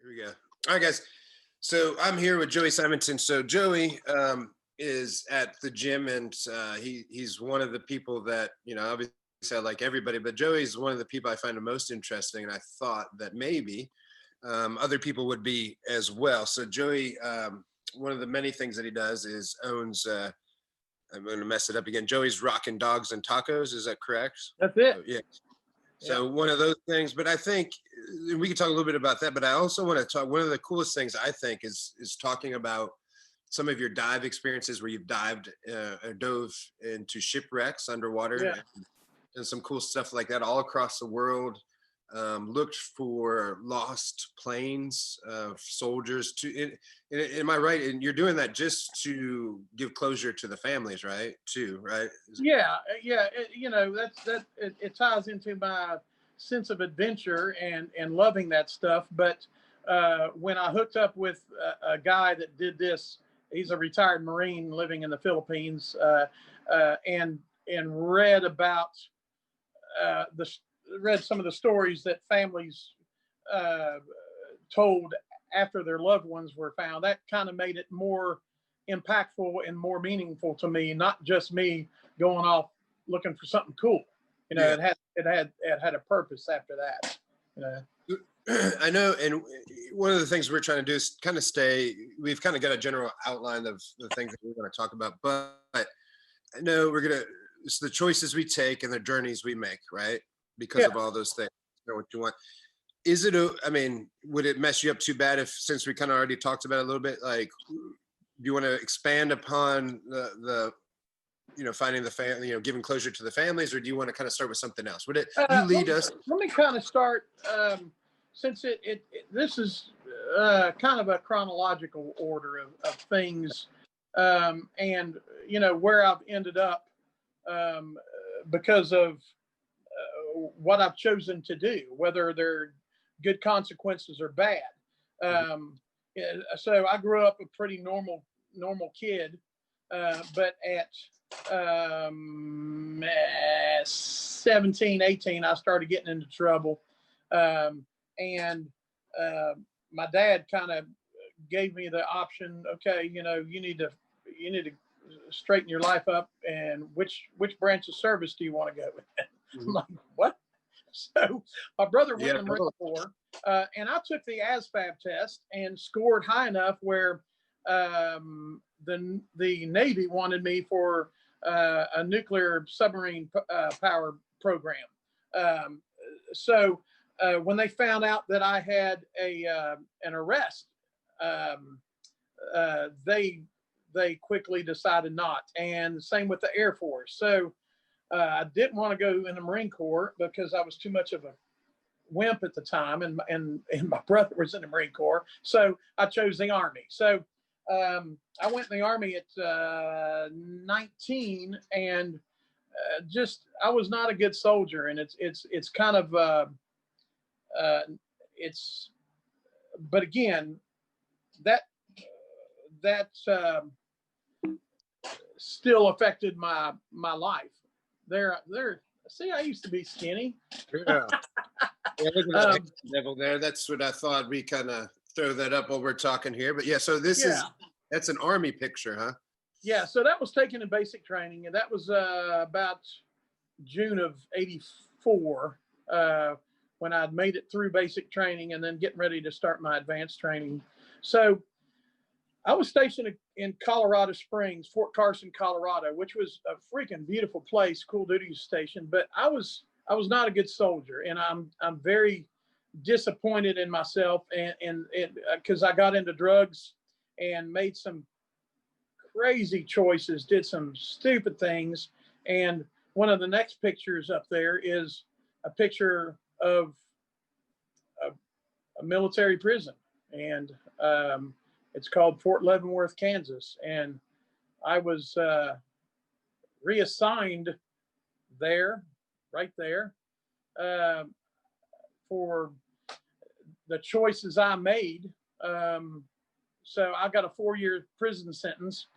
Here we go. All right, guys. So I'm here with Joey Simonton. So Joey is at the gym, and he's one of the people that, obviously I like everybody, but Joey's one of the people I find the most interesting, and I thought that maybe other people would be as well. So Joey, one of the many things that he does is owns, I'm going to mess it up again, Joey's Rockin' Dogs and Tacos. Is that correct? That's it. Oh, yeah. So one of those things, but I think we can talk a little bit about that, but I also want to talk, one of the coolest things I think is talking about some of your dive experiences where you've dived or dove into shipwrecks underwater and some cool stuff like that all across the world. Looked for lost planes, soldiers. Am I right? And you're doing that just to give closure to the families, right? Too, right? Yeah. It ties into my sense of adventure and loving that stuff. But when I hooked up with a guy that did this, he's a retired Marine living in the Philippines, and read about read some of the stories that families told after their loved ones were found. That kind of made it more impactful and more meaningful to me, not just me going off looking for something cool. It had a purpose after that. I know, and one of the things we're trying to do is kind of we've kind of got a general outline of the things that we're going to talk about, but I know it's the choices we take and the journeys we make, right? Because of all those things, what you want. Is it would it mess you up too bad since we kind of already talked about it a little bit, like, do you want to expand upon the finding the family, giving closure to the families, or do you want to kind of start with something else? Would it you lead us? Let me kind of start, since this is kind of a chronological order of things, and where I've ended up because of what I've chosen to do, whether they're good consequences or bad. So I grew up a pretty normal kid, but at 17, 18, I started getting into trouble. And my dad kind of gave me the option, okay, you need to straighten your life up, and which branch of service do you want to go with? I'm like, what? So my brother went in the Marine Corps, and I took the ASVAB test and scored high enough where the Navy wanted me for a nuclear submarine power program. So when they found out that I had an arrest, they quickly decided not. And same with the Air Force. So I didn't want to go in the Marine Corps because I was too much of a wimp at the time, and my brother was in the Marine Corps. So I chose the Army. So I went in the Army at 19, and I was not a good soldier. And it's kind of but again, that still affected my life. See, I used to be skinny. Yeah. Look at that devil there. That's what I thought. We kind of throw that up while we're talking here. But so that's an Army picture, huh? Yeah. So that was taken in basic training, and that was about June of '84 when I'd made it through basic training and then getting ready to start my advanced training. So I was stationed in Colorado Springs, Fort Carson, Colorado, which was a freaking beautiful place, cool duty station. But I was not a good soldier, and I'm very disappointed in myself, and because I got into drugs and made some crazy choices, did some stupid things. And one of the next pictures up there is a picture of a military prison, and it's called Fort Leavenworth, Kansas. And I was reassigned right there, for the choices I made. So I got a 4-year prison sentence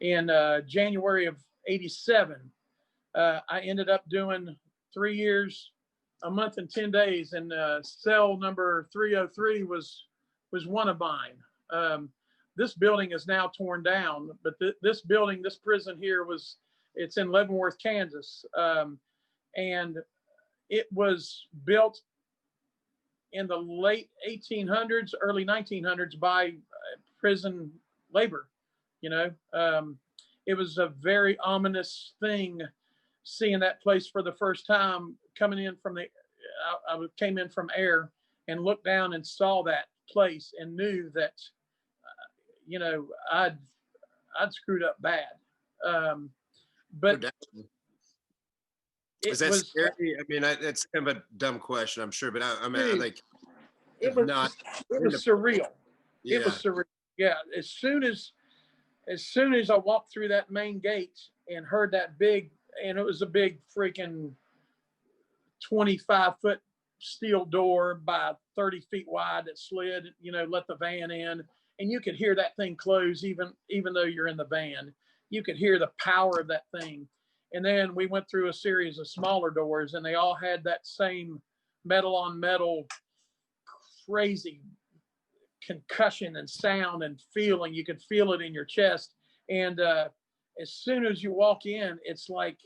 in January of '87. I ended up doing 3 years, a month and 10 days, and cell number 303 was was one of mine. This building is now torn down, but this building, this prison here it's in Leavenworth, Kansas. And it was built in the late 1800s, early 1900s by prison labor. It was a very ominous thing seeing that place for the first time, coming in from I came in from air and looked down and saw that place and knew that, I'd screwed up bad. But is that scary? I mean, it's kind of a dumb question, I'm sure, but I mean, dude, like, it was surreal. Yeah. It was surreal. Yeah. As soon as I walked through that main gate and heard that and it was a big freaking 25-foot steel door by 30 feet wide that slid, let the van in, and you could hear that thing close even though you're in the van. You could hear the power of that thing. And then we went through a series of smaller doors, and they all had that same metal on metal crazy concussion and sound and feeling. You could feel it in your chest. And as soon as you walk in, it's like,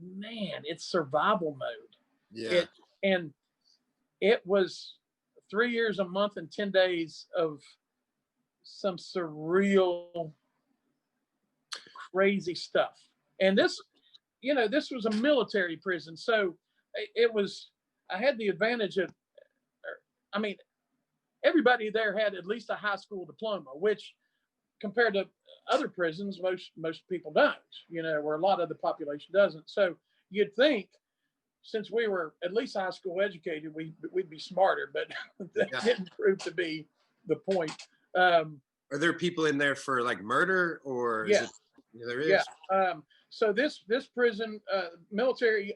man, it's survival mode. Yeah. And it was 3 years, a month, and 10 days of some surreal, crazy stuff. And this was a military prison. So I had the advantage of, I mean, everybody there had at least a high school diploma, which compared to other prisons, most people don't, where a lot of the population doesn't. So you'd think, since we were at least high school educated, we'd be smarter, but that didn't prove to be the point. Are there people in there for like murder, or yeah, there is? Yeah. So this prison, military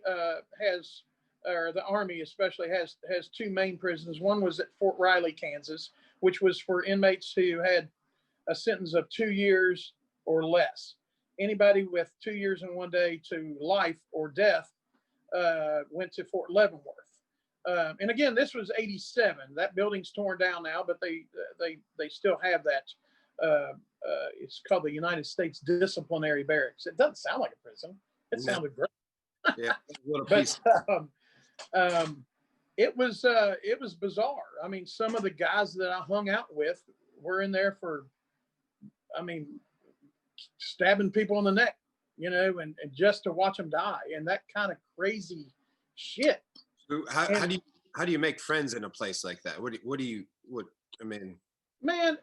has, or the Army especially has two main prisons. One was at Fort Riley, Kansas, which was for inmates who had a sentence of 2 years or less. Anybody with 2 years and 1 day to life or death went to Fort Leavenworth. And again, this was 87. That building's torn down now, but they still have that. It's called the United States Disciplinary Barracks. It doesn't sound like a prison. It sounded great. Yeah, little but piece. It was bizarre. I mean, some of the guys that I hung out with were in there for, I mean, stabbing people in the neck, and just to watch them die, and that kind of crazy shit. So how do you make friends in a place like that? I mean, man,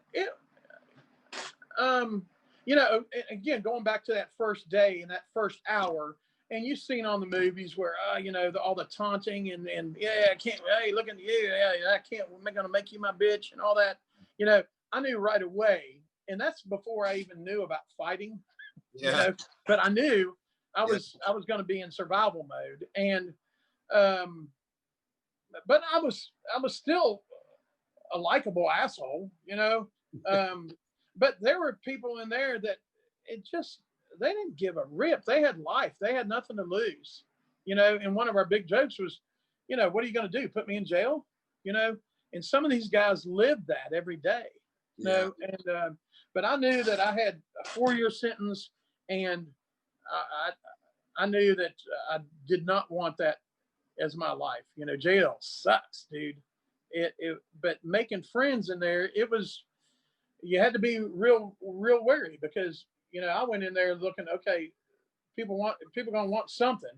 again, going back to that first day and that first hour, and you've seen on the movies where, all the taunting and I can't, hey, look at you, I can't, I'm going to make you my bitch and all that. I knew right away, and that's before I even knew about fighting. Yeah. But I knew I was going to be in survival mode, and but I was still a likable asshole, but there were people in there that they didn't give a rip. They had life. They had nothing to lose, and one of our big jokes was, what are you going to do? Put me in jail? And some of these guys lived that every day, and but I knew that I had a 4-year sentence, and I knew that I did not want that as my life. Jail sucks, dude. But making friends in there, you had to be real wary, because I went in there looking, okay, people gonna want something.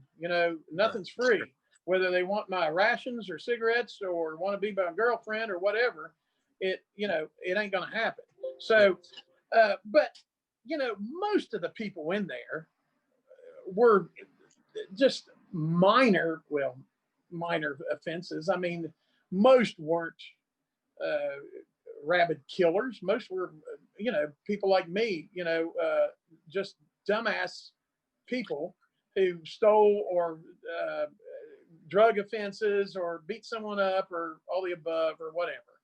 Nothing's free. Whether they want my rations or cigarettes or want to be my girlfriend or whatever, it ain't gonna happen. So, but most of the people in there were just minor offenses. I mean, most weren't rabid killers. Most were, people like me, just dumbass people who stole or drug offenses or beat someone up or all the above or whatever,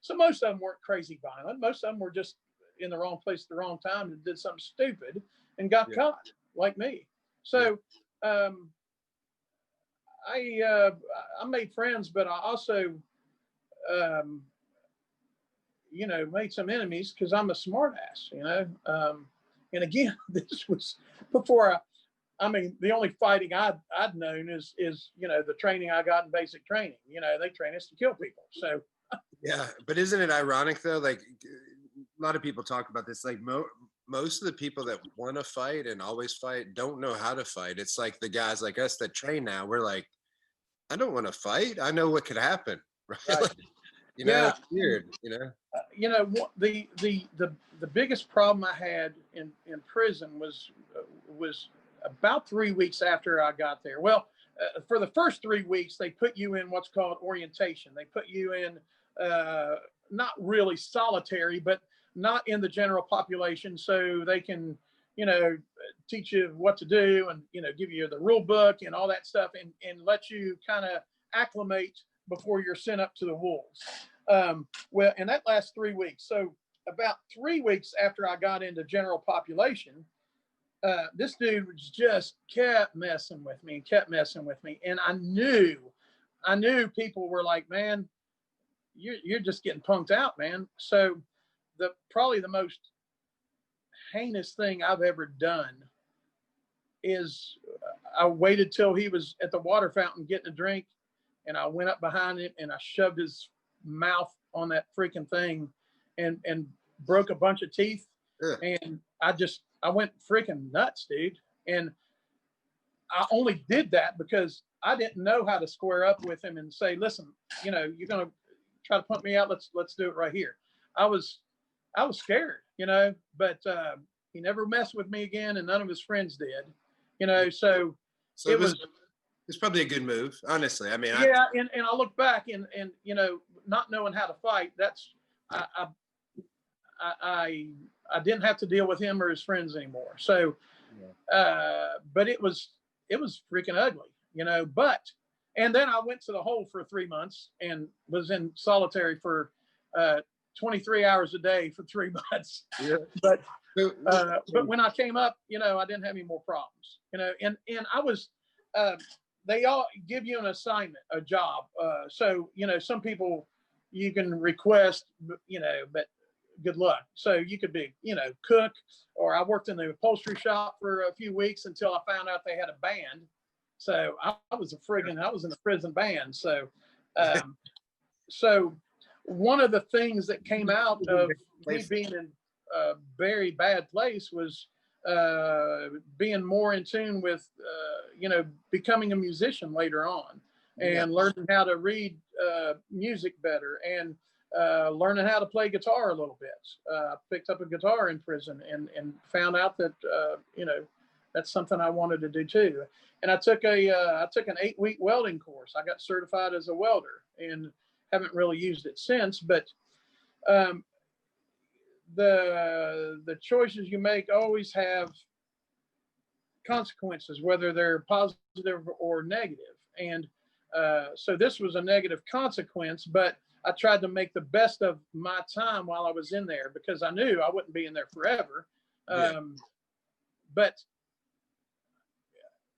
So most of them weren't crazy violent. Most of them were just in the wrong place at the wrong time and did something stupid and got caught, like me. So I made friends, but I also you know, made some enemies because I'm a smart ass, you know. And again, this was before I mean, the only fighting I'd known is, you know, the training I got in basic training. You know, they train us to kill people. So Yeah, but isn't it ironic though? Like a lot of people talk about this. Like most of the people that want to fight and always fight don't know how to fight. It's like the guys like us that train now. We're like, I don't want to fight. I know what could happen, right? right. Like, you know, Yeah, it's weird. You know. you know, the biggest problem I had in prison was about 3 weeks after I got there. Well, for the first 3 weeks, they put you in what's called orientation. They put you in not really solitary, but not in the general population, so they can, you know, teach you what to do and, you know, give you the rule book and all that stuff, and let you kind of acclimate before you're sent up to the wolves. Well, and that lasts 3 weeks. So about 3 weeks after I got into general population, this dude just kept messing with me and kept messing with me. And I knew people were like, man, you're just getting punked out, man. So probably the most heinous thing I've ever done is I waited till he was at the water fountain getting a drink, and I went up behind him and I shoved his mouth on that freaking thing and broke a bunch of teeth. Ugh. And I went freaking nuts, dude. And I only did that because I didn't know how to square up with him and say, listen, you know, you're going to try to pump me out. Let's do it right here. I was scared, you know, but he never messed with me again, and none of his friends did, you know. So it was it's probably a good move, honestly. I mean, yeah. And I look back and, you know, not knowing how to fight, I didn't have to deal with him or his friends anymore. So, but it was freaking ugly, you know. And then I went to the hole for 3 months and was in solitary for 23 hours a day for 3 months. Yeah. But when I came up, you know, I didn't have any more problems, you know. And I was, they all give you an assignment, a job. So, you know, some people you can request, you know, but good luck. So you could be, you know, cook, or I worked in the upholstery shop for a few weeks until I found out they had a band. So I was in the prison band. So, so one of the things that came out of me being in a very bad place was being more in tune with, you know, becoming a musician later on, and learning how to read music better, and learning how to play guitar a little bit. I picked up a guitar in prison and found out that, you know, that's something I wanted to do too. And I took an 8-week welding course. I got certified as a welder and haven't really used it since, but the choices you make always have consequences, whether they're positive or negative. And so this was a negative consequence, but I tried to make the best of my time while I was in there, because I knew I wouldn't be in there forever. But,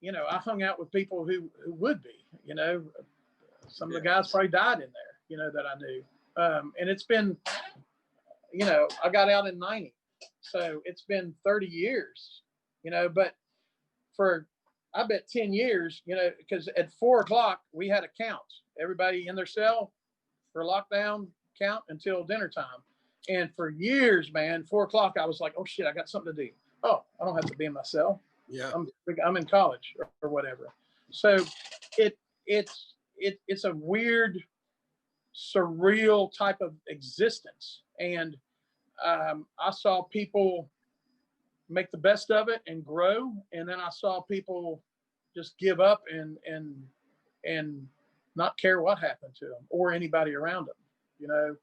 you know, I hung out with people who would be, you know. Some of the guys probably died in there, you know, that I knew. And it's been, you know, I got out in 90. So it's been 30 years, you know, but for, I bet 10 years, you know, because at 4 o'clock we had a count. Everybody in their cell for lockdown, count until dinner time. And for years, man, 4 o'clock, I was like, oh shit, I got something to do. Oh, I don't have to be in my cell. Yeah. I'm in college or whatever. So it's a weird, surreal type of existence. And I saw people make the best of it and grow. And then I saw people just give up and not care what happened to them or anybody around them, you know.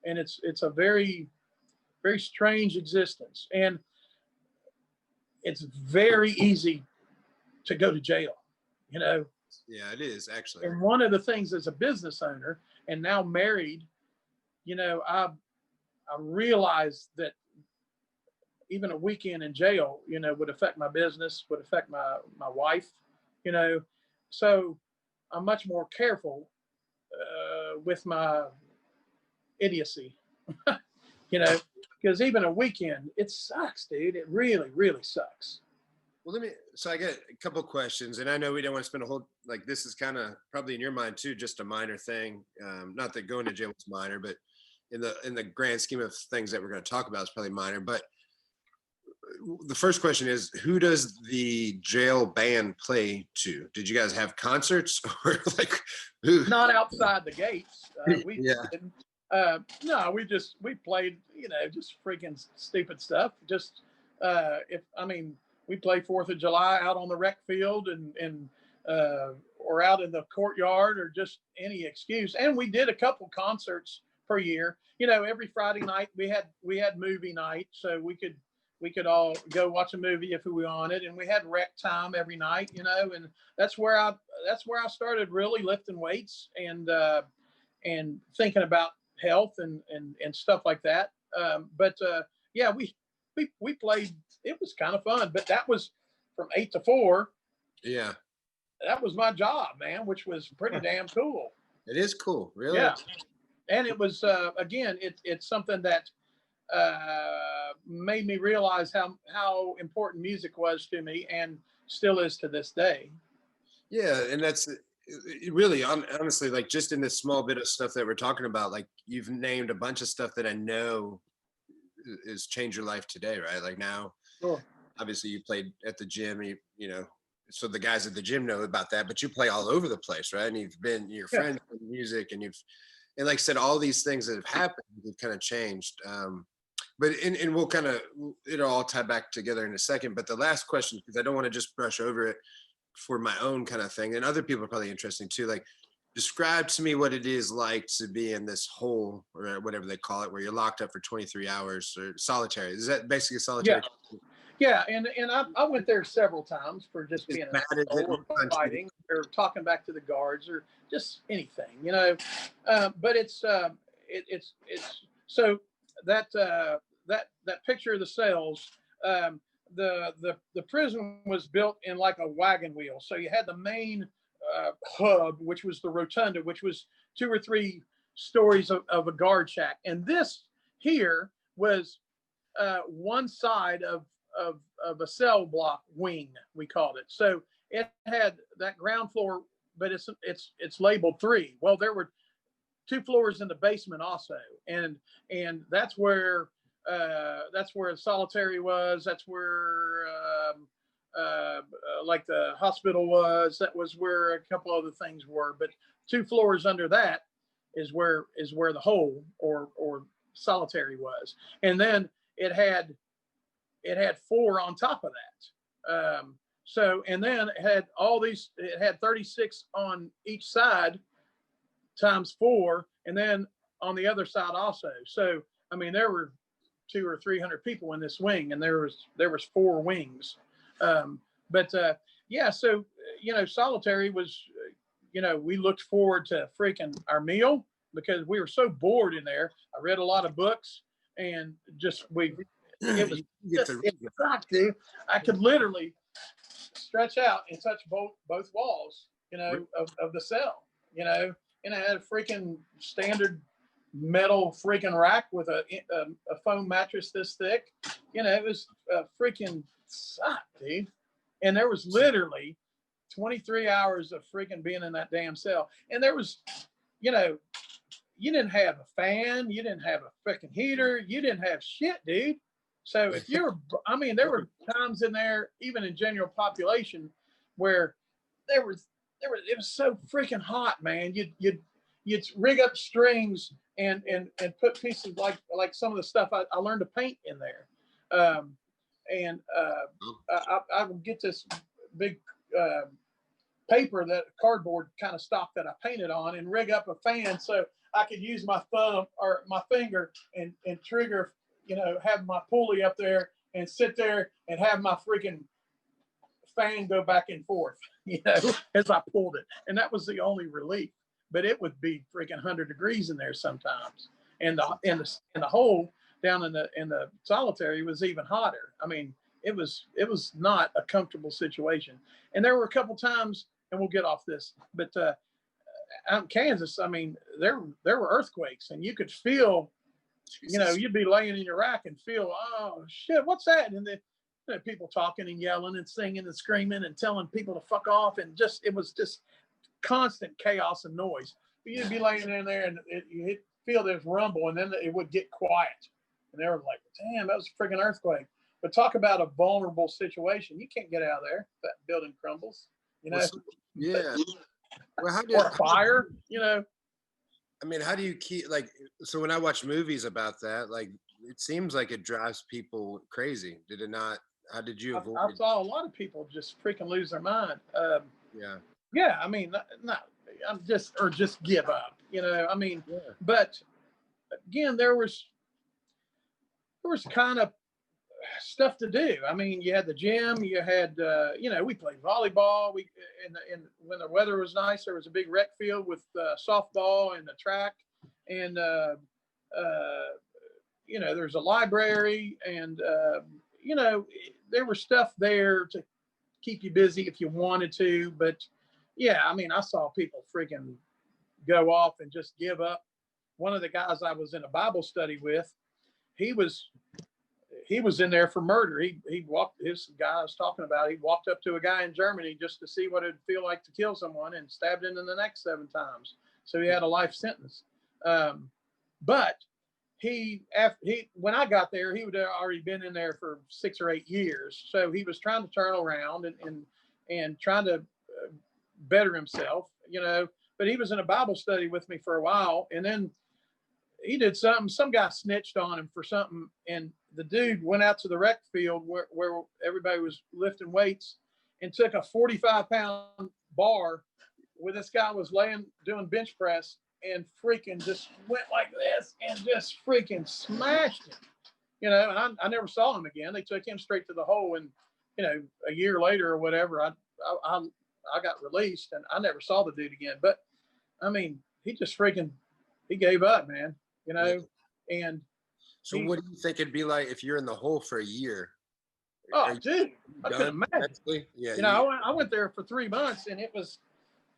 And it's a very, very strange existence. And it's very easy to go to jail, you know. Yeah, it is actually. And one of the things as a business owner and now married, you know, I realized that even a weekend in jail, you know, would affect my business, would affect my wife, you know. So I'm much more careful with my idiocy. because even a weekend, it sucks, dude. It really, really sucks. Well, so I got a couple of questions, and I know we don't want to spend a whole, like, this is kind of probably in your mind too, just a minor thing. Not that going to jail is minor, but in the grand scheme of things that we're going to talk about, it's probably minor. But the first question is, who does the jail band play to? Did you guys have concerts or like who? Not outside the gates. We Yeah. didn't. No, we played, just freaking stupid stuff. Just we play 4th of July out on the rec field and or out in the courtyard or just any excuse. And we did a couple concerts per year. Every Friday night we had movie night, so we could all go watch a movie if we wanted, and we had rec time every night, and that's where I started really lifting weights and thinking about health and stuff like that. Yeah, we played. It was kind of fun, but that was from 8 to 4. Yeah, that was my job, man, which was pretty damn cool. It is cool, really. Yeah, and it was again, it's something that made me realize how important music was to me and still is to this day. Yeah, and that's really honestly, like, just in this small bit of stuff that we're talking about, like, you've named a bunch of stuff that I know is changed your life today, right? Like now, sure. Obviously you played at the gym, so the guys at the gym know about that, but you play all over the place, right? And you've been your friends with music, and and like I said, all these things that have happened have kind of changed. But we'll kind of, it'll all tie back together in a second. But the last question, because I don't want to just brush over it for my own kind of thing, and other people are probably interesting too. Like, describe to me what it is like to be in this hole, or whatever they call it, where you're locked up for 23 hours, or solitary. Is that basically solitary? Yeah, and I went there several times for just being or fighting or talking back to the guards or just anything, but it's so that picture of the cells, the prison was built in like a wagon wheel. So you had the main hub, which was the rotunda, which was 2 or 3 stories of a guard shack, and this here was one side of a cell block wing, we called it. So it had that ground floor, but it's labeled 3. Well, there were 2 floors in the basement also, and that's where solitary was. That's where like the hospital was. That was where a couple other things were. But 2 floors under that is where the hole or solitary was, and then it had 4 on top of that. So, and then it had it had 36 on each side times 4, and then on the other side also. So, I mean, there were 200 or 300 people in this wing, and there was 4 wings. Yeah, so, solitary was, we looked forward to freaking our meal because we were so bored in there. I read a lot of books, and it sucked, dude. I could literally stretch out and touch both walls, of the cell, and I had a freaking standard metal freaking rack with a foam mattress this thick. It was freaking sucked, dude. And there was literally 23 hours of freaking being in that damn cell. And there was, you didn't have a fan, you didn't have a freaking heater, you didn't have shit, dude. So if there were times in there, even in general population, where it was so freaking hot, man. You'd rig up strings and put pieces like some of the stuff I learned to paint in there. I would get this big paper, that cardboard kind of stock that I painted on, and rig up a fan so I could use my thumb or my finger and trigger, have my pulley up there and sit there and have my freaking fan go back and forth, as I pulled it. And that was the only relief. But it would be freaking 100 degrees in there sometimes. And the hole down in the solitary was even hotter. I mean, it was not a comfortable situation. And there were a couple times, and we'll get off this, but out in Kansas, I mean, there were earthquakes, and you could feel You know, you'd be laying in your rack and feel, oh shit, what's that? And then people talking and yelling and singing and screaming and telling people to fuck off, and it was just constant chaos and noise. But you'd be laying in there and you'd feel this rumble, and then it would get quiet, and they were like, damn, that was a freaking earthquake. But talk about a vulnerable situation. You can't get out of there if that building crumbles, you know. Yeah. Well, or fire, you know. I mean, how do you keep, like, so when I watch movies about that, like, it seems like it drives people crazy. Did it not? How did you avoid? I saw a lot of people just freaking lose their mind. Yeah. Yeah, I mean, not just give up, you know. I mean, Yeah. but again, there was kind of stuff to do. I mean, you had the gym, you had, you know, we played volleyball. And when the weather was nice, there was a big rec field with softball and the track, and you know, there's a library, and you know, there was stuff there to keep you busy if you wanted to. But yeah, I mean, I saw people freaking go off and just give up. One of the guys I was in a Bible study with, he was in there for murder. He walked, this guy I was talking about, he walked up to a guy in Germany just to see what it'd feel like to kill someone, and stabbed him in the neck 7 times. So he had a life sentence. But when I got there, he would have already been in there for 6 or 8 years. So he was trying to turn around and trying to better himself, you know. But he was in a Bible study with me for a while, and then he did something. Some guy snitched on him for something, and the dude went out to the rec field where everybody was lifting weights, and took a 45-pound bar where this guy was doing bench press, and freaking just went like this and just freaking smashed him. You know, and I never saw him again. They took him straight to the hole, and you know, a year later or whatever, I got released, and I never saw the dude again. But I mean, he gave up, man. You know, and so what do you think it'd be like if you're in the hole for a year? Oh, dude, I couldn't imagine. Yeah, you know, I went there for 3 months, and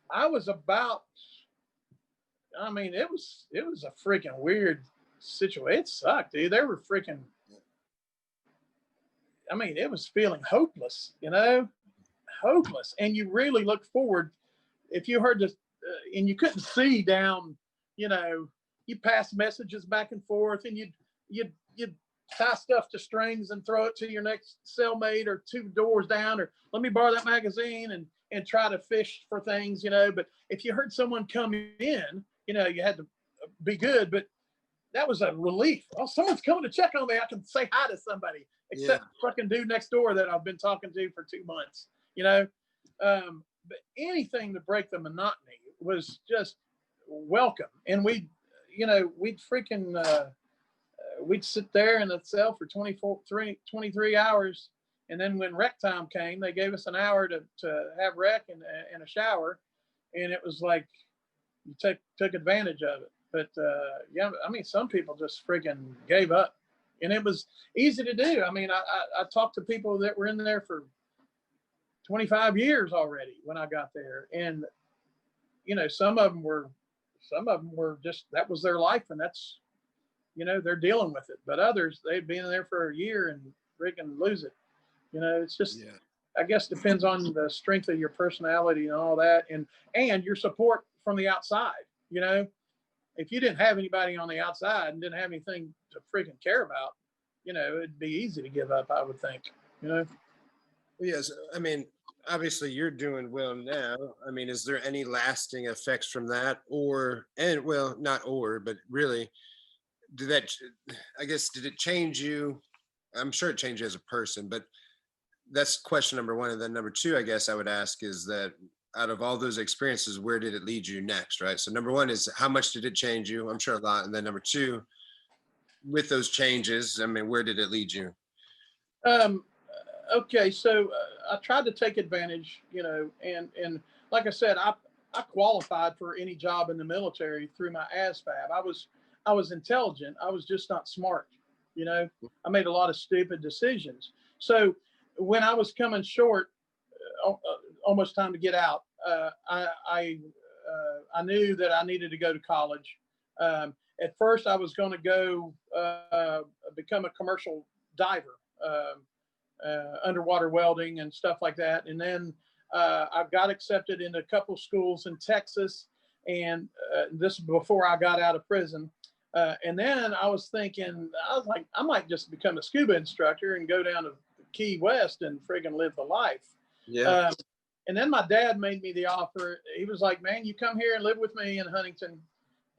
I was about. I mean, it was a freaking weird situation. It sucked, dude. They were freaking. I mean, it was feeling hopeless, you know, hopeless. And you really look forward, if you heard this, and you couldn't see down, you know, you pass messages back and forth, and you'd tie stuff to strings and throw it to your next cellmate, or 2 doors down, or let me borrow that magazine, and try to fish for things, you know. But if you heard someone come in, you know, you had to be good. But that was a relief. Oh, someone's coming to check on me. I can say hi to somebody, except fucking dude next door that I've been talking to for 2 months, you know. But anything to break the monotony was just welcome. And we'd freaking, we'd sit there in the cell for 23 hours. And then when rec time came, they gave us an hour to have rec and a shower. And it was like, you took advantage of it. But yeah, I mean, some people just freaking gave up, and it was easy to do. I mean, I talked to people that were in there for 25 years already when I got there. And, you know, some of them were just, that was their life, and that's, you know, they're dealing with it. But others, they'd been in there for a year and freaking lose it. You know, it's just, I guess, depends on the strength of your personality and all that, and your support from the outside. You know, if you didn't have anybody on the outside and didn't have anything to freaking care about, you know, it'd be easy to give up, I would think, you know? Yes. I mean, obviously you're doing well now. I mean, is there any lasting effects from that, but really, did it change you? I'm sure it changed you as a person, but that's question number 1. And then number 2, I guess I would ask, is that out of all those experiences, where did it lead you next? Right. So number 1 is, how much did it change you? I'm sure a lot. And then number 2, with those changes, I mean, where did it lead you? Okay. So I tried to take advantage, you know, and like I said, I qualified for any job in the military through my ASVAB. I was intelligent. I was just not smart. You know, I made a lot of stupid decisions. So when I was coming short, almost time to get out, I knew that I needed to go to college. At first, I was going to go become a commercial diver, underwater welding and stuff like that. And then I got accepted into a couple schools in Texas, and this before I got out of prison. And then I was thinking, I was like, I might just become a scuba instructor and go down to Key West and friggin' live the life. Yeah. And then my dad made me the offer. He was like, man, you come here and live with me in Huntington,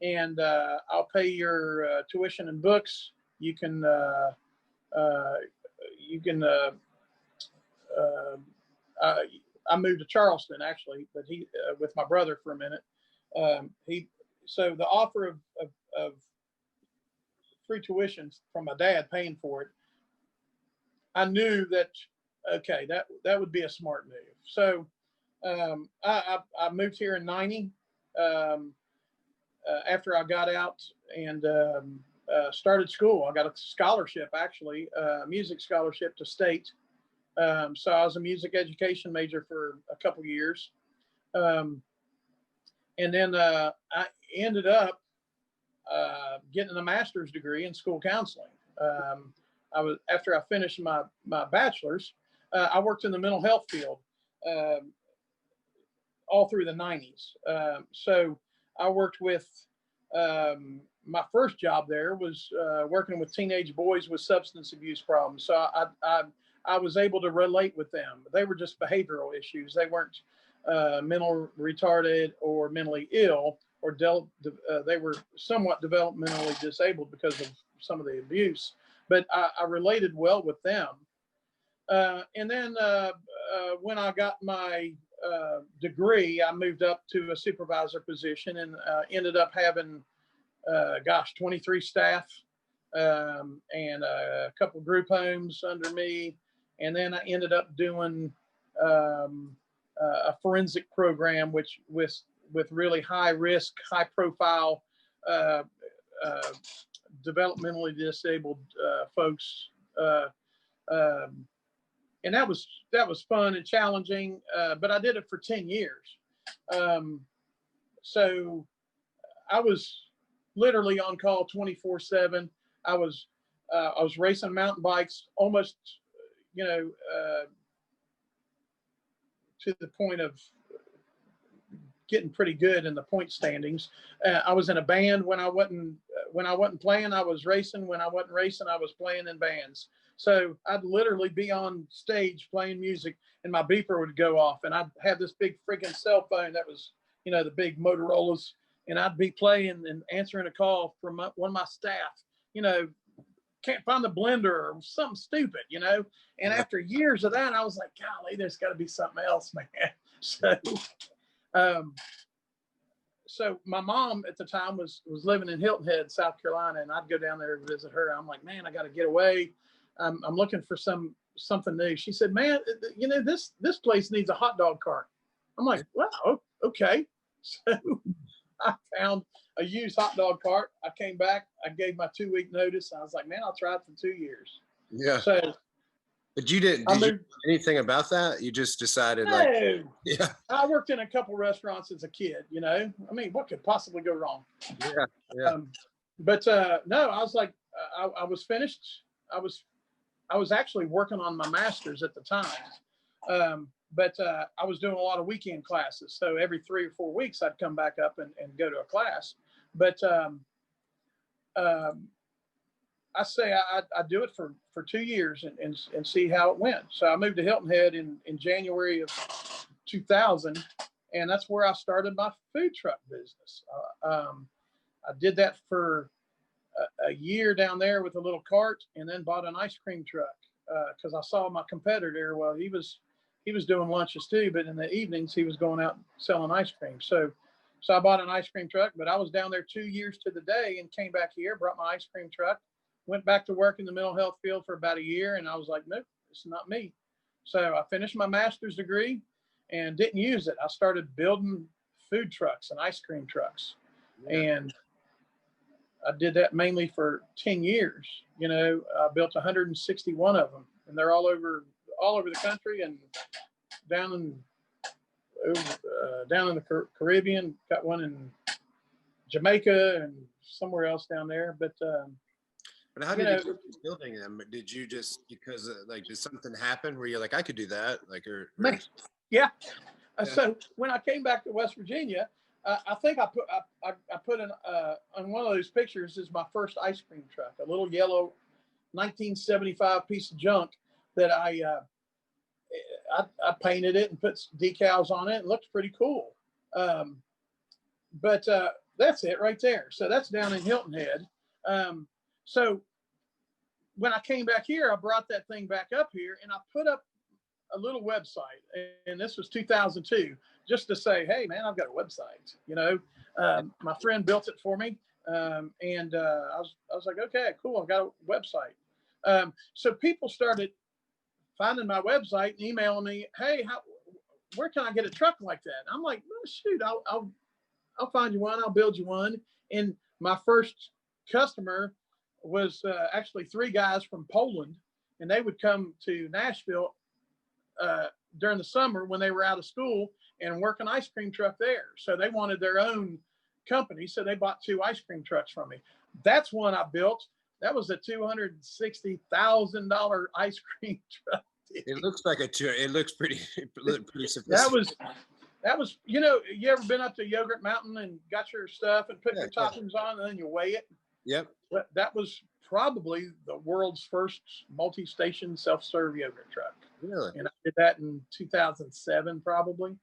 and I'll pay your tuition and books. You can I moved to Charleston actually, but he with my brother for a minute. So the offer of free tuition from my dad paying for it, I knew that okay, that would be a smart move. So I moved here in '90 after I got out and started school. I got a scholarship, actually, music scholarship to state. So I was a music education major for a couple years. And then I ended up getting a master's degree in school counseling. After I finished my bachelor's, I worked in the mental health field all through the '90s. So I worked with my first job there was working with teenage boys with substance abuse problems. So I was able to relate with them. They were just behavioral issues. They weren't mental retarded or mentally ill, or they were somewhat developmentally disabled because of some of the abuse. But I related well with them. And then when I got my degree, I moved up to a supervisor position and ended up having 23 staff and a couple group homes under me. And then I ended up doing a forensic program, which with really high risk, high profile, developmentally disabled folks. And that was fun and challenging, but I did it for 10 years. So I was literally on call 24/7. I was racing mountain bikes almost, to the point of getting pretty good in the point standings. I was in a band when I wasn't playing. I was racing. When I wasn't racing, I was playing in bands. So I'd literally be on stage playing music, and my beeper would go off, and I'd have this big freaking cell phone that was, the big Motorola's, and I'd be playing and answering a call from one of my staff. Can't find the blender or something stupid, And after years of that, I was like, golly, there's got to be something else, man. So my mom at the time was living in Hilton Head, South Carolina, and I'd go down there and visit her. I'm like, man, I got to get away. I'm looking for something new. She said, man, this place needs a hot dog cart. I'm like, wow, okay. So I found a used hot dog cart. I came back. I gave my 2-week notice. I was like, man, I'll try it for 2 years. Yeah. So, but did you know anything about that? You just decided yeah. I worked in a couple restaurants as a kid, I mean, what could possibly go wrong? Yeah. But no, I was like, I was finished. I was actually working on my master's at the time. But I was doing a lot of weekend classes. So every 3 or 4 weeks, I'd come back up and go to a class. But I say I do it for 2 years and see how it went. So I moved to Hilton Head in January of 2000, and that's where I started my food truck business. I did that for a year down there with a little cart, and then bought an ice cream truck because I saw my competitor. Well, he was doing lunches too, but in the evenings he was going out selling ice cream. So I bought an ice cream truck, but I was down there 2 years to the day and came back here, brought my ice cream truck, went back to work in the mental health field for about a year. And I was like, nope, it's not me. So I finished my master's degree and didn't use it. I started building food trucks and ice cream trucks. Yeah. And I did that mainly for 10 years. I built 161 of them, and they're all over the country and down in the Caribbean. Got one in Jamaica and somewhere else down there. But how did you keep building them? Did you just, because like, did something happen where you're like, I could do that? Like, yeah. So when I came back to West Virginia, I think I put in on one of those pictures is my first ice cream truck, a little yellow 1975 piece of junk that I painted it and put decals on it. It looks pretty cool. But that's it right there. So that's down in Hilton Head. So when I came back here, I brought that thing back up here and I put up a little website, and this was 2002, just to say, hey man, I've got a website. My friend built it for me, and I was like, okay, cool, I've got a website. So people started finding my website and emailing me, hey, where can I get a truck like that? And I'm like, oh, shoot, I'll find you one, I'll build you one. And my first customer was actually 3 guys from Poland, and they would come to Nashville during the summer when they were out of school and work an ice cream truck there. So they wanted their own company, so they bought 2 ice cream trucks from me. That's one I built. That was a $260,000 ice cream truck. It looks like it looks pretty sophisticated. That was, you ever been up to Yogurt Mountain and got your stuff and put your toppings on and then you weigh it? Yep. But that was probably the world's first multi-station self-serve yogurt truck. Really? And I did that in 2007, probably.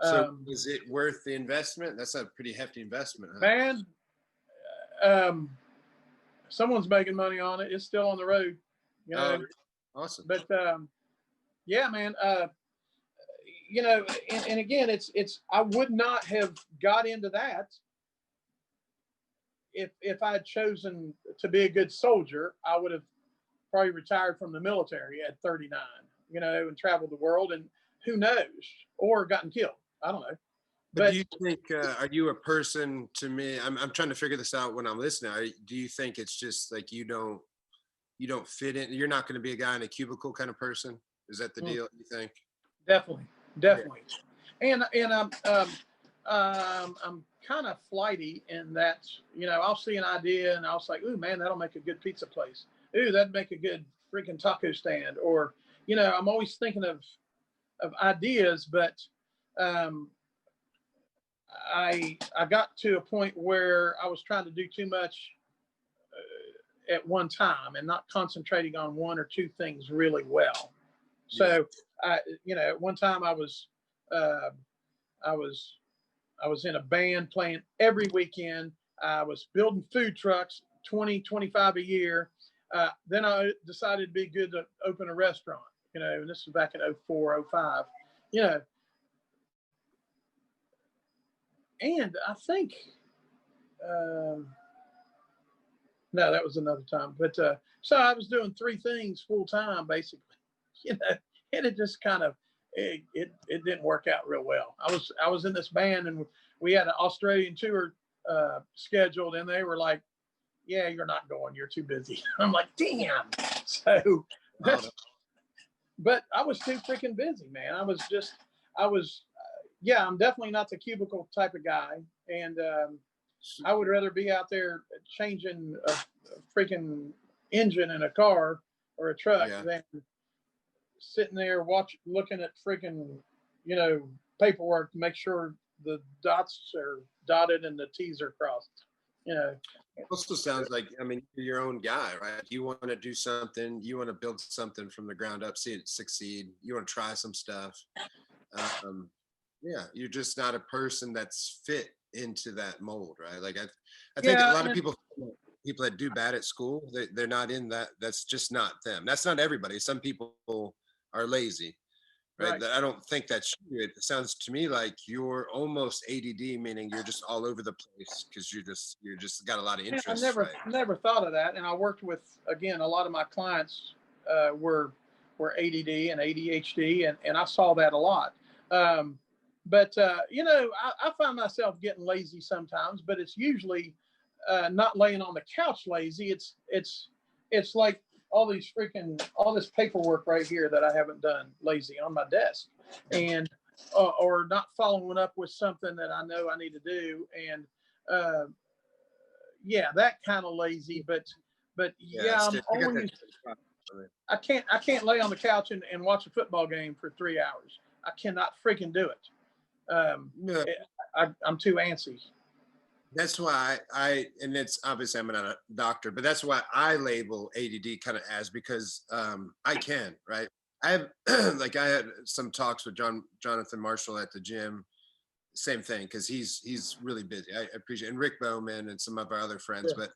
So is it worth the investment? That's a pretty hefty investment, huh? Man, someone's making money on it. It's still on the road. Awesome. But yeah, man. And again, it's I would not have got into that if I had chosen to be a good soldier. I would have probably retired from the military at 39, and traveled the world, and who knows, or gotten killed. I don't know. But do you think, are you a person, to me, I'm trying to figure this out when I'm listening. Do you think it's just like you don't fit in? You're not going to be a guy in a cubicle kind of person? Is that the deal, you think? Definitely. Yeah. And I'm kind of flighty in that, I'll see an idea and I'll say, ooh, man, that'll make a good pizza place. Ooh, that'd make a good freaking taco stand. Or, I'm always thinking of ideas, but I got to a point where I was trying to do too much at one time and not concentrating on 1 or 2 things really well. So, at one time I was in a band playing every weekend. I was building food trucks, 20, 25 a year. Then I decided it'd be good to open a restaurant, and this was back in 04, 05, and I think, no, that was another time. But so I was doing 3 things full time, basically, and it just kind of, it didn't work out real well. I was in this band and we had an Australian tour scheduled, and they were like, yeah, you're not going, you're too busy. I'm like, damn. So, but I was too freaking busy, man. I'm definitely not the cubicle type of guy. And I would rather be out there changing a freaking engine in a car or a truck than sitting there looking at freaking, paperwork to make sure the dots are dotted and the T's are crossed. It also sounds like, you're your own guy, right? You want to do something, you want to build something from the ground up, see it succeed. You want to try some stuff. You're just not a person that's fit into that mold, right? Like I think a lot of people that do bad at school, they're not in that. That's just not them. That's not everybody. Some people are lazy, right? I don't think that's true. It sounds to me like you're almost ADD, meaning you're just all over the place because you're just got a lot of interest. I never thought of that. And I worked with, again, a lot of my clients were ADD and ADHD, and I saw that a lot. But I find myself getting lazy sometimes, but it's usually not laying on the couch lazy. It's like all this paperwork right here that I haven't done lazy on my desk, and or not following up with something that I know I need to do. And uh, yeah, that kind of lazy, but yeah, I'm always, I can't lay on the couch and watch a football game for 3 hours. I cannot freaking do it. No, I'm too antsy. that's why and it's obviously I'm not a doctor, but that's why I label ADD kind of as, because I can, right? I have like I had some talks with Jonathan Marshall at the gym, same thing, because he's really busy. I appreciate, and Rick Bowman and some of our other friends, Yeah. but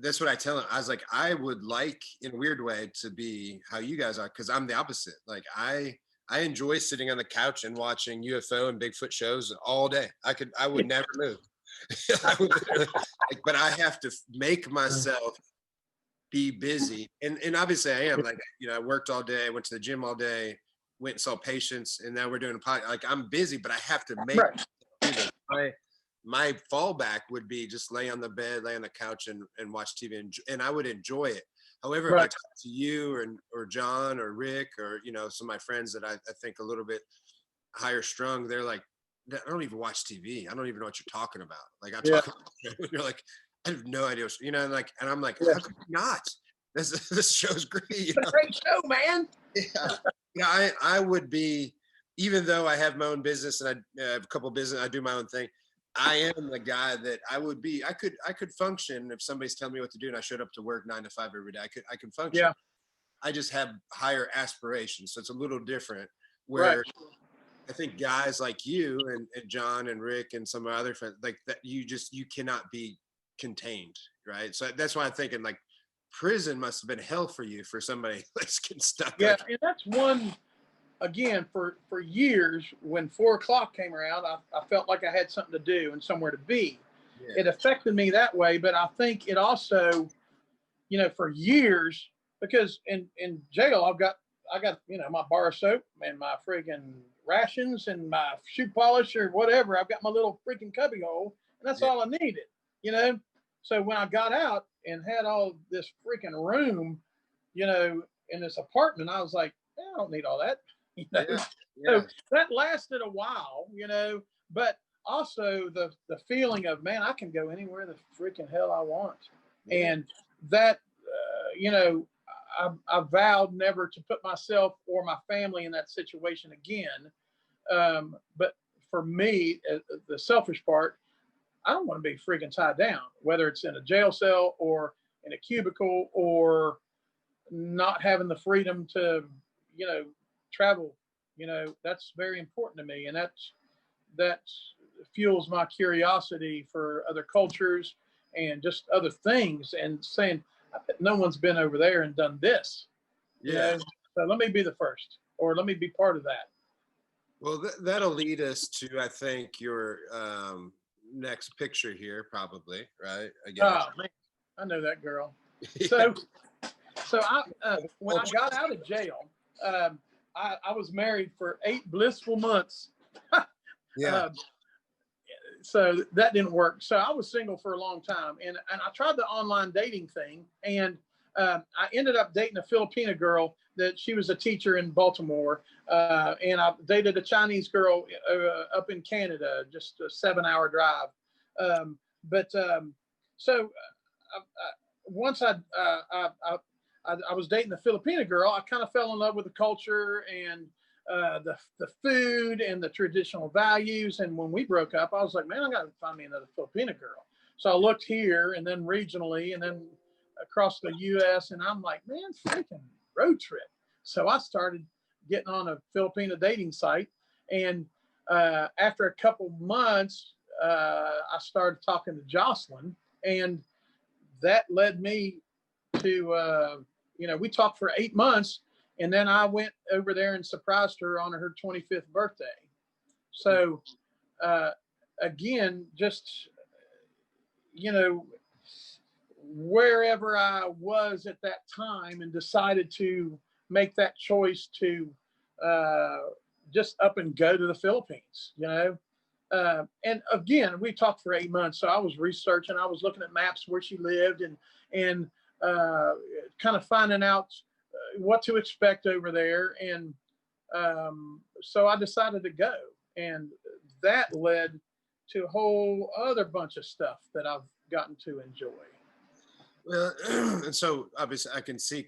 that's what I tell him. I was like, I would like, in a weird way, to be how you guys are, because I'm the opposite. Like I enjoy sitting on the couch and watching UFO and Bigfoot shows all day. I would never move. I would like, but I have to make myself be busy, and obviously I am. Like, I worked all day, went to the gym all day, went and saw patients, and now we're doing a podcast. Like, I'm busy, but I have to make Right. do this. My fallback would be just lay on the bed, lay on the couch, and watch TV, and I would enjoy it. However, if I talk to you or John or Rick or some of my friends that I think a little bit higher strung, they're like, I don't even watch TV. I don't even know what you're talking about. Like, I talk about, you're like, I have no idea, and I'm like, how could you not? This show's great. It's a great show, man. Yeah, I would be, even though I have my own business and I have a couple of business, I do my own thing. I am the guy that I would be. I could function if somebody's telling me what to do and I showed up to work 9 to 5 every day. I can function. Yeah. I just have higher aspirations, so it's a little different. Where I think guys like you and John and Rick and some of our other friends, like that, you cannot be contained, right? So that's why I'm thinking, like, prison must have been hell for you, for somebody that's getting stuck. Yeah, and that's one. Again, for years, when 4 o'clock came around, I felt like I had something to do and somewhere to be. Yeah. It affected me that way, but I think it also, for years, because in jail, I got my bar of soap and my freaking rations and my shoe polish or whatever. I've got my little freaking cubby hole, and that's all I needed, So when I got out and had all this freaking room, in this apartment, I was like, I don't need all that. So that lasted a while, but also the feeling of, man, I can go anywhere the freaking hell I want. And that, I vowed never to put myself or my family in that situation again. But for me, the selfish part, I don't want to be freaking tied down, whether it's in a jail cell or in a cubicle or not having the freedom to, travel. That's very important to me, and that fuels my curiosity for other cultures and just other things, and saying, no one's been over there and done this. So let me be the first, or let me be part of that. Well, that'll lead us to, I think, your next picture here, probably, right? Oh man, I know that girl. So I when I got out of jail, I was married for 8 blissful months. So that didn't work. So I was single for a long time, and I tried the online dating thing, and I ended up dating a Filipina girl that she was a teacher in Baltimore, and I dated a Chinese girl up in Canada, just a 7-hour drive. So once I was dating the Filipina girl, I kind of fell in love with the culture and the food and the traditional values. And when we broke up, I was like, man, I got to find me another Filipina girl. So I looked here and then regionally and then across the U.S. And I'm like, man, freaking road trip. So I started getting on a Filipina dating site. And after a couple months, I started talking to Jocelyn, and that led me to, we talked for 8 months, and then I went over there and surprised her on her 25th birthday. So, again, just, wherever I was at that time, and decided to make that choice to just up and go to the Philippines, and again, we talked for 8 months. So I was researching, I was looking at maps where she lived and kind of finding out what to expect over there. And so I decided to go, and that led to a whole other bunch of stuff that I've gotten to enjoy. Well, and so obviously I can see,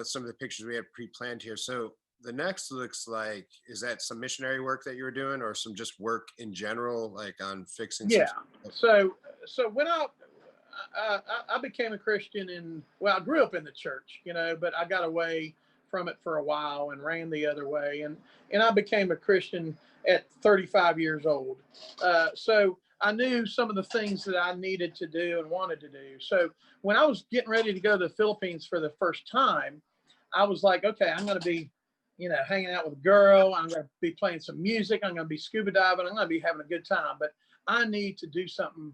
some of the pictures we have pre-planned here. So the next looks like, is that some missionary work that you were doing, or some just work in general, like on fixing? Yeah. Some So when I became a Christian I grew up in the church, but I got away from it for a while and ran the other way. And I became a Christian at 35 years old. So I knew some of the things that I needed to do and wanted to do. So when I was getting ready to go to the Philippines for the first time, I was like, okay, I'm going to be, hanging out with a girl. I'm going to be playing some music. I'm going to be scuba diving. I'm going to be having a good time. But I need to do something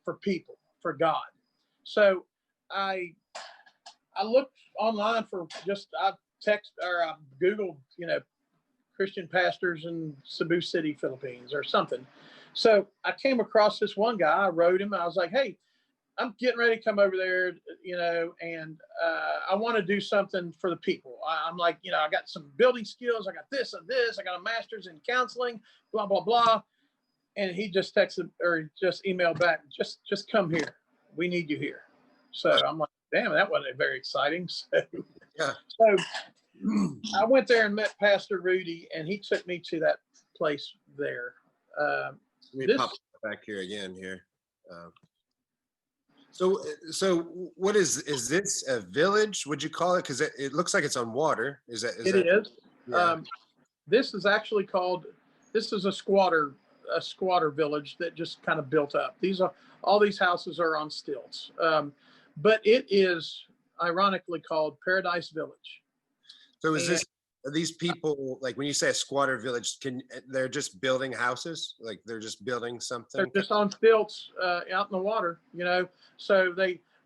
for people, for God. So I looked online for I Googled, Christian pastors in Cebu City, Philippines or something. So I came across this one guy. I wrote him. I was like, hey, I'm getting ready to come over there, and I want to do something for the people. I'm like, I got some building skills. I got this and this. I got a master's in counseling, blah, blah, blah. And he just texted or just emailed back, just come here. We need you here. So I'm like, damn, that wasn't very exciting. So I went there and met Pastor Rudy, and he took me to that place there. Let me pop back here again here. So what is this a village? Would you call it? Because it looks like it's on water. Is that? It is. Yeah. This is actually called. This is a squatter village that just kind of built up. All these houses are on stilts, but it is ironically called Paradise Village. So are these people, like when you say a squatter village, they're just building houses? Like they're just building something? They're just on stilts out in the water, So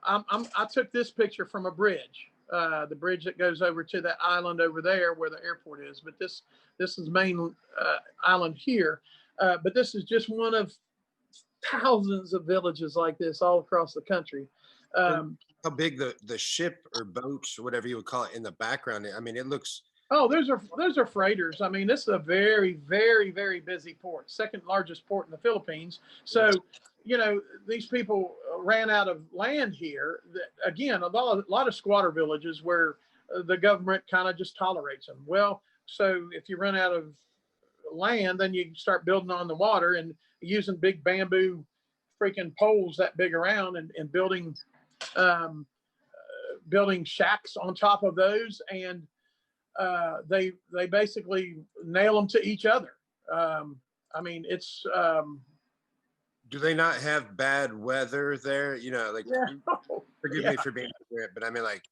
I took this picture from a bridge, the bridge that goes over to that island over there where the airport is. But this is main island here. But this is just one of thousands of villages like this all across the country. How big the ship or boat, or whatever you would call it, in the background? I mean, it looks. Oh, those are freighters. I mean, this is a very, very, very busy port, second largest port in the Philippines. So, these people ran out of land here. Again, a lot of squatter villages where the government kind of just tolerates them. Well, so if you run out of land, then you start building on the water and using big bamboo freaking poles that big around and building shacks on top of those, and they basically nail them to each other. I mean, it's. Do they not have bad weather there? Forgive me for being ignorant, but I mean, like,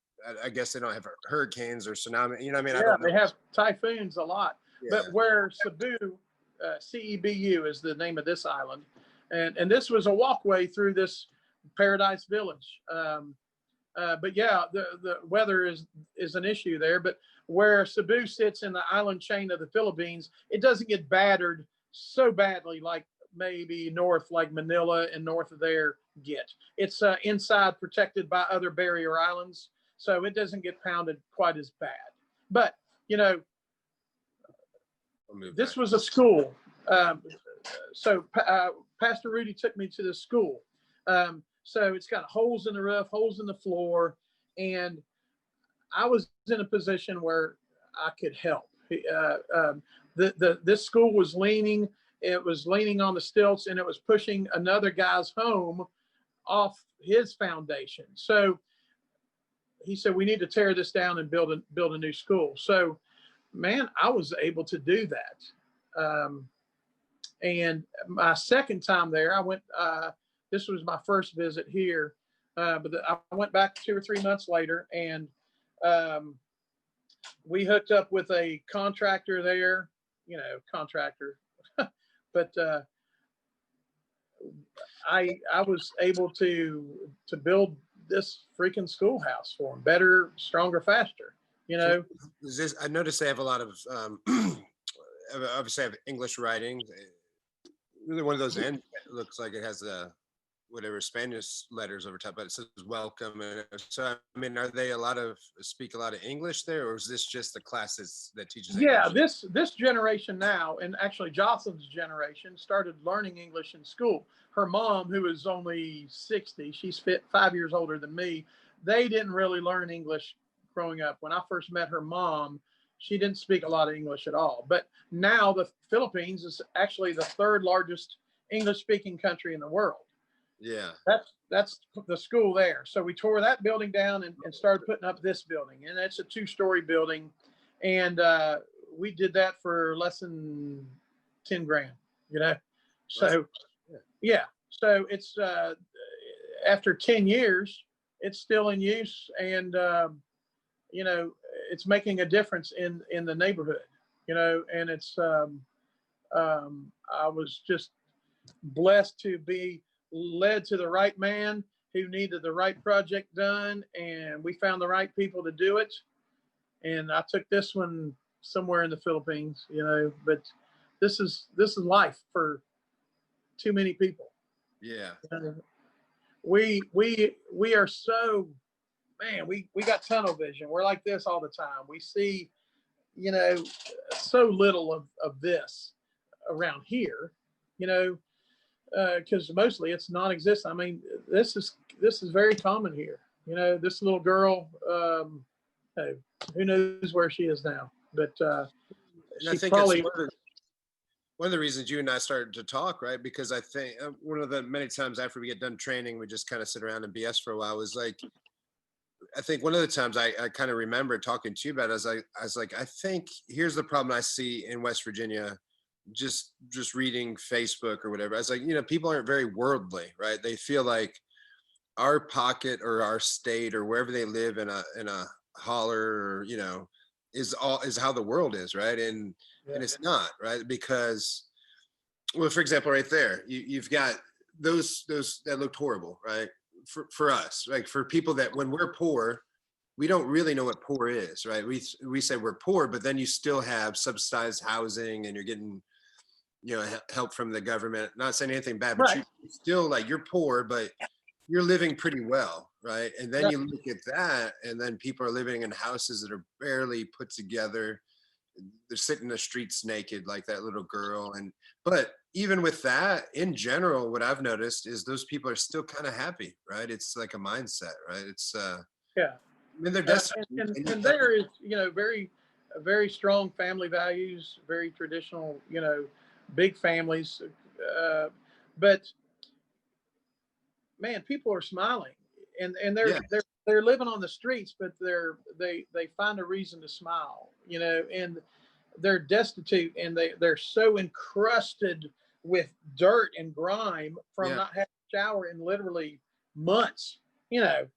I guess they don't have hurricanes or tsunami. I mean, yeah, they have typhoons a lot. Yeah. But where Cebu, CEBU is the name of this island, and this was a walkway through this Paradise Village. But yeah, the weather is an issue there. But where Cebu sits in the island chain of the Philippines, it doesn't get battered so badly like maybe north, like Manila and north of there get. It's inside, protected by other barrier islands, so it doesn't get pounded quite as bad. But this was a school. So Pastor Rudy took me to the school. So it's got holes in the roof, holes in the floor, and I was in a position where I could help. This school was leaning. It was leaning on the stilts, and it was pushing another guy's home off his foundation. So he said, "We need to tear this down and build a new school." So, man, I was able to do that. And my second time there, I went. This was my first visit here, but I went back 2 or 3 months later, and we hooked up with a contractor there. But I was able to build this freaking schoolhouse for them, better, stronger, faster. I noticed they have a lot of obviously have English writing. Really, one of those ends looks like it has whatever Spanish letters over top, but it says welcome. And so, I mean, are they speak a lot of English there, or is this just the classes that teaches English? Yeah, this generation now, and actually Jocelyn's generation, started learning English in school. Her mom, who is only 60, she's 5 years older than me. They didn't really learn English growing up. When I first met her mom, she didn't speak a lot of English at all. But now the Philippines is actually the third largest English-speaking country in the world. Yeah. That's the school there. So we tore that building down and started putting up this building. And it's a 2-story building. And we did that for less than 10 grand, you know? So, yeah. So it's after 10 years, it's still in use. And, you know, it's making a difference in the neighborhood, you know, and it's, I was just blessed to be led to the right man who needed the right project done, and we found the right people to do it. And I took this one somewhere in the Philippines, you know, but this is life for too many people. Yeah. We are so, man, we got tunnel vision. We're like this all the time. We see, you know, so little of this around here, you know, because mostly it's non-existent. I mean, this is very common here. You know, this little girl, who knows where she is now? But I think probably one of the reasons you and I started to talk, right? Because I think one of the many times after we get done training, we just kind of sit around and BS for a while. Was like, I think one of the times I kind of remember talking to you about it, I was like, I think here's the problem I see in West Virginia. Just reading Facebook or whatever. I was like, you know, people aren't very worldly, right? They feel like our pocket or our state or wherever they live in a holler, or, you know, is how the world is, right? And it's not, right? Because, well, for example, right there, you've got those that looked horrible, right? For us, like for people that when we're poor, we don't really know what poor is, right? We say we're poor, but then you still have subsidized housing and you're getting, you know, help from the government. Not saying anything bad, but right. You still, like, you're poor, but you're living pretty well, right? And then you look at that, and then people are living in houses that are barely put together. They're sitting in the streets naked, like that little girl. But even with that, in general, what I've noticed is those people are still kind of happy, right? It's like a mindset, right? It's yeah. I mean, they're desperate. And there is, you know, very strong family values, very traditional, you know, big families, but man, people are smiling, and they're living on the streets, but they find a reason to smile, you know, and they're destitute, and they're so encrusted with dirt and grime from not having a shower in literally months, you know.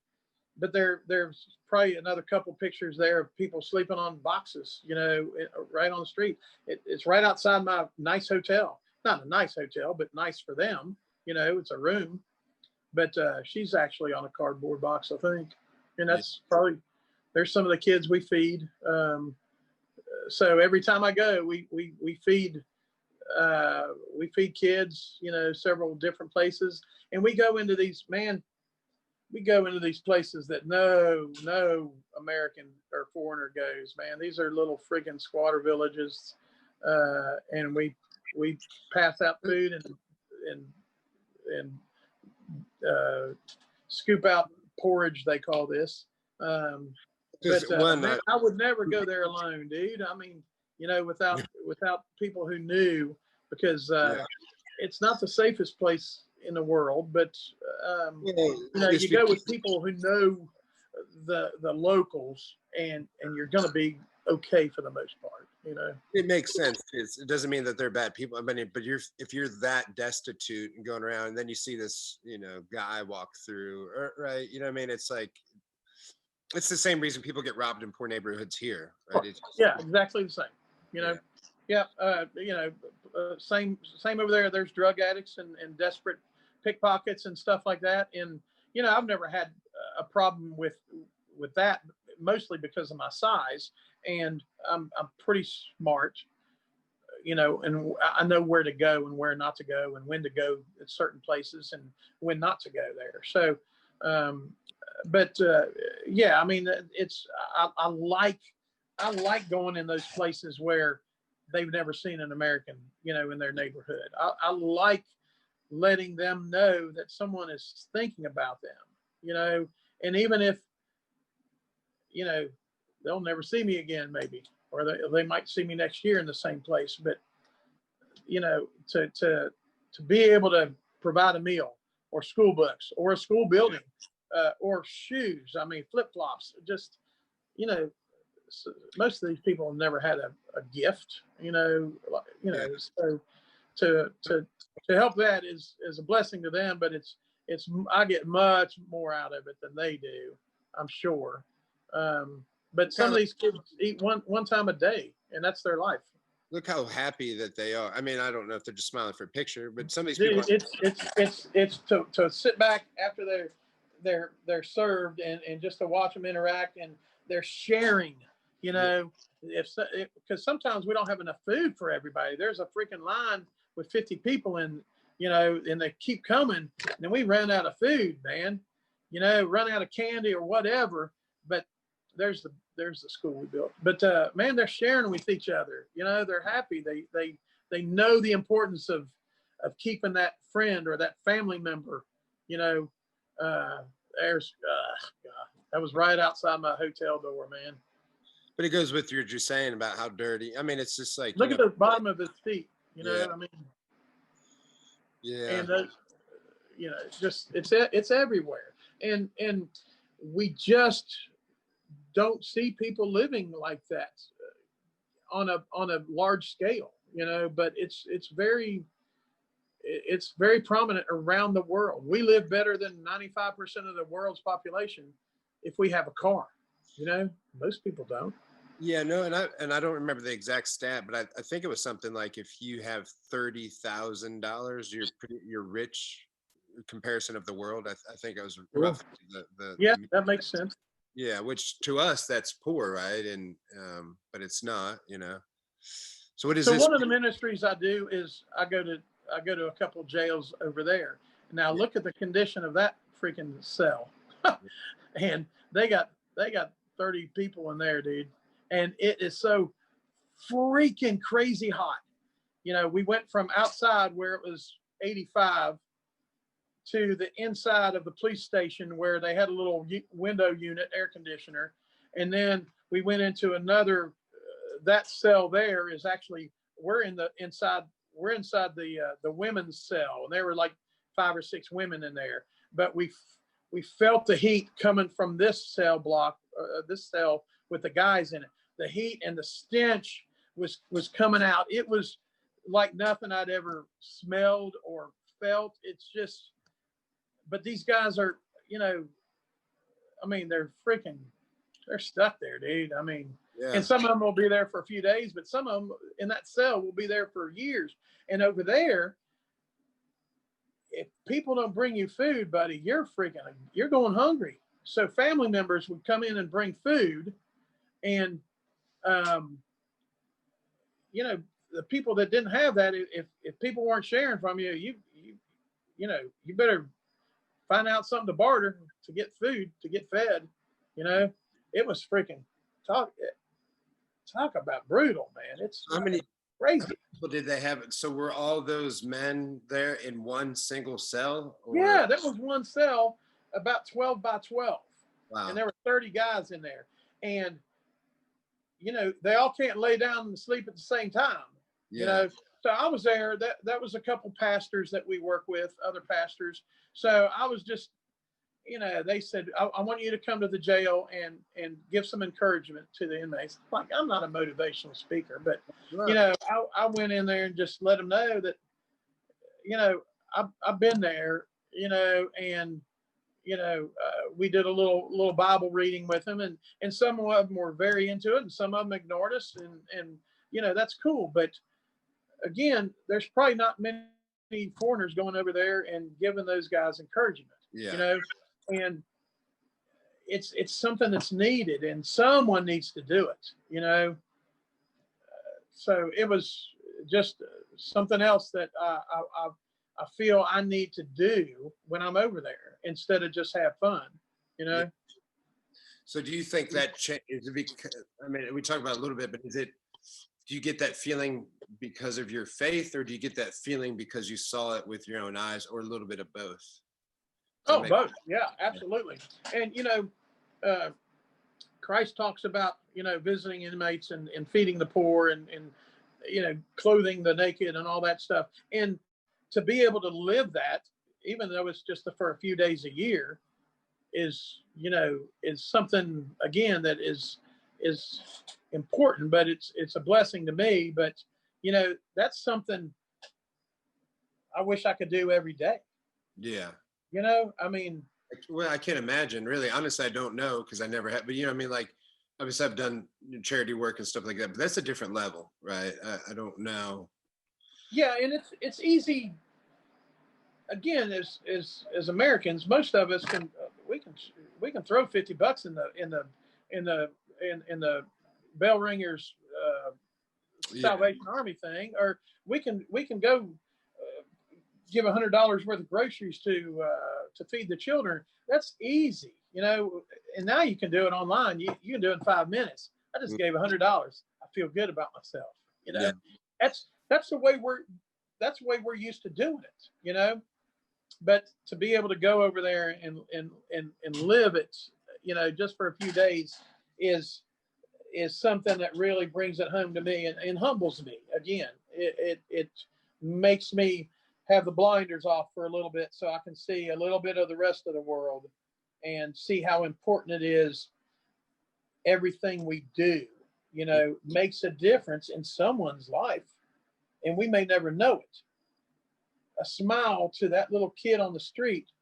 But there's probably another couple pictures there of people sleeping on boxes, you know, right on the street. It's right outside my nice hotel. Not a nice hotel, but nice for them. You know, it's a room. But she's actually on a cardboard box, I think. And that's probably, there's some of the kids we feed. So every time I go, we feed kids, you know, several different places. And we go into these, places that no American or foreigner goes, man. These are little friggin' squatter villages. And we pass out food and scoop out porridge, they call this. Man, I would never go there alone, dude. I mean, you know, without people who knew, because it's not the safest place in the world, but you know, you go with people who know the locals, and you're going to be okay for the most part, you know. It makes sense. It doesn't mean that they're bad people. I mean, but if you're that destitute and going around, and then you see this, you know, guy walk through, right? You know what I mean? It's like, it's the same reason people get robbed in poor neighborhoods here, right? Exactly the same. You know, you know, same over there. There's drug addicts and desperate pickpockets and stuff like that. And you know, I've never had a problem with that, mostly because of my size, and I'm pretty smart. you know, and I know where to go and where not to go and when to go at certain places and when not to go there. So, yeah, I mean, I like going in those places where they've never seen an American, you know, in their neighborhood. I like letting them know that someone is thinking about them, you know, and even if, you know, they'll never see me again, maybe, or they might see me next year in the same place. But, you know, to be able to provide a meal or school books or a school building or shoes, I mean, flip-flops, just, you know, most of these people have never had a gift, you know, so to help that is a blessing to them, but it's I get much more out of it than they do, I'm sure. But some of these kids eat one time a day, and that's their life. Look how happy that they are. I mean, I don't know if they're just smiling for a picture, but some of these Dude, people. It's to sit back after they're served and just to watch them interact, and they're sharing. You know, because sometimes we don't have enough food for everybody. There's a freaking line with 50 people in, you know, and they keep coming, and then we run out of food, man. You know, run out of candy or whatever. But there's the school we built. But man, they're sharing with each other. You know, they're happy. They know the importance of keeping that friend or that family member. You know, there's God, that was right outside my hotel door, man. But it goes with what you're just saying about how dirty. I mean, it's just like, look at the bottom of his feet. You know, yeah. I mean, yeah, and you know, it's everywhere, and we just don't see people living like that on a large scale, you know. But it's very prominent around the world. We live better than 95% of the world's population if we have a car. You know, most people don't. Yeah, no, and I don't remember the exact stat, but I think it was something like if you have $30,000, you're rich. Comparison of the world, I think it was roughly yeah, that makes sense. Yeah, which to us that's poor, right? And but it's not, you know. So what is so this? one of the ministries I do is I go to a couple of jails over there. Now look at the condition of that freaking cell. And they got 30 people in there, dude. And it is so freaking crazy hot. You know, we went from outside where it was 85 to the inside of the police station where they had a little window unit air conditioner. And then we went into another, that cell there is actually, we're inside the women's cell. And there were like 5 or 6 women in there. But we felt the heat coming from this cell block, this cell with the guys in it. The heat and the stench was coming out. It was like nothing I'd ever smelled or felt. It's just, but these guys are, you know, I mean, they're stuck there, dude. I mean, yeah. And some of them will be there for a few days, but some of them in that cell will be there for years. And over there, if people don't bring you food, buddy, you're going hungry. So family members would come in and bring food, and you know, the people that didn't have that, if people weren't sharing from you, you know, you better find out something to barter to get food, to get fed. You know, it was freaking talk about brutal, man. It's how many crazy people did they have? So were all those men there in one single cell? Or? Yeah, that was one cell, about 12 by 12. Wow. And there were 30 guys in there. And, you know, they all can't lay down and sleep at the same time. Yeah. You know, so I was there. That was a couple pastors that we work with, other pastors. So I was just, you know, they said, I want you to come to the jail and give some encouragement to the inmates. Like, I'm not a motivational speaker, but, right. You know, I went in there and just let them know that, you know, I've been there, you know, and, you know, we did a little Bible reading with them, and some of them were very into it, and some of them ignored us, and you know, that's cool. But again, there's probably not many foreigners going over there and giving those guys encouragement. Yeah. You know, and it's something that's needed, and someone needs to do it. You know, so it was just something else that I feel I need to do when I'm over there instead of just have fun, you know? Yeah. So do you think that is it because, I mean, we talked about it a little bit, but do you get that feeling because of your faith, or do you get that feeling because you saw it with your own eyes, or a little bit of both? Oh, both. Yeah, absolutely. And, Christ talks about, visiting inmates and feeding the poor and, clothing the naked and all that stuff. And to be able to live that, even though it's just for a few days a year, is something, again, that is important, but it's a blessing to me. But, that's something I wish I could do every day. Yeah. I mean, well, I can't imagine, really. Honestly, I don't know, because I never have. But I mean, like, obviously, I've done charity work and stuff like that. But that's a different level, right? I don't know. Yeah, and it's easy. Again, as Americans, most of us we can throw $50 in the bell ringers Salvation Army thing, or we can go give $100 worth of groceries to feed the children. That's easy, and now you can do it online. You can do it in 5 minutes. I just gave $100. I feel good about myself. Yeah. That's the way we're used to doing it. But to be able to go over there and live it, just for a few days is something that really brings it home to me and humbles me. Again, it makes me have the blinders off for a little bit so I can see a little bit of the rest of the world and see how important it is. Everything we do, makes a difference in someone's life, and we may never know it. A smile to that little kid on the street,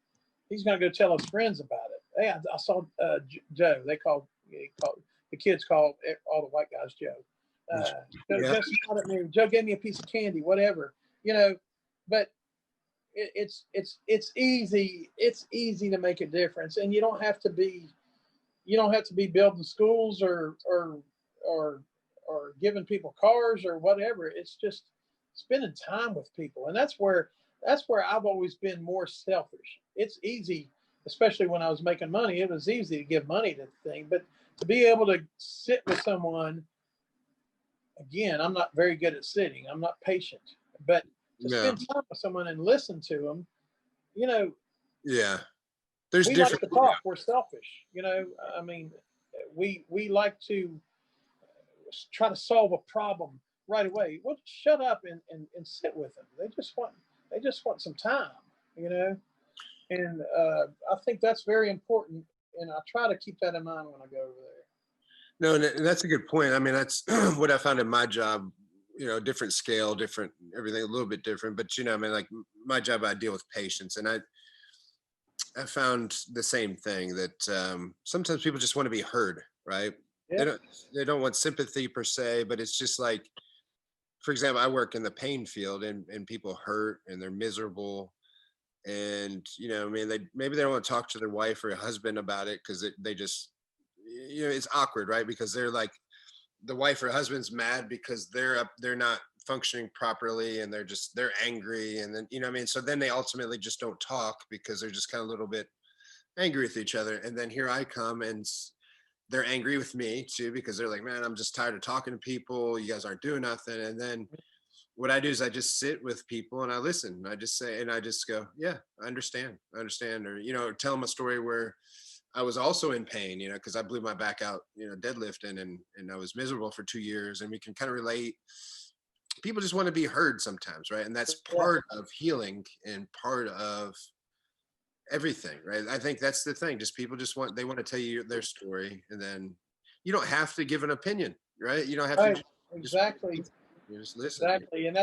he's going to go tell his friends about it. Hey, I saw Joe. The kids called all the white guys Joe. Joe smiled at me. Joe gave me a piece of candy, whatever, but it's easy. It's easy to make a difference, and you don't have to be building schools or giving people cars or whatever. It's just spending time with people, and that's where I've always been more selfish. It's easy, especially when I was making money. It was easy to give money to the thing, but to be able to sit with someone, again, I'm not very good at sitting. I'm not patient, but to spend time with someone and listen to them, Yeah. There's we different. like to talk. We're selfish. I mean, we like to try to solve a problem right away. Well, shut up and sit with them. They just want some time, and I think that's very important. And I try to keep that in mind when I go over there. No, and that's a good point. I mean, that's what I found in my job, different scale, different, everything a little bit different. But, I mean, like my job, I deal with patients, and I found the same thing, that sometimes people just want to be heard, right? Yeah. They don't want sympathy per se, but it's just like, for example, I work in the pain field, and people hurt and they're miserable. And, I mean, maybe they don't want to talk to their wife or husband about it, because they just, it's awkward, right? Because they're like, the wife or husband's mad because they're not functioning properly, and they're angry. And then, what I mean? So then they ultimately just don't talk because they're just kind of a little bit angry with each other. And then here I come, and they're angry with me too, because they're like, man, I'm just tired of talking to people. You guys aren't doing nothing. And then what I do is I just sit with people and I listen. I just say, and I just go, yeah, I understand. Or, tell them a story where I was also in pain, because I blew my back out, deadlifting, and I was miserable for 2 years. And we can kind of relate. People just want to be heard sometimes, right? And that's part of healing and part of everything, right? I think that's the thing. Just people they want to tell you their story, and then you don't have to give an opinion, right? You don't have to. Exactly. You just listen. Exactly. And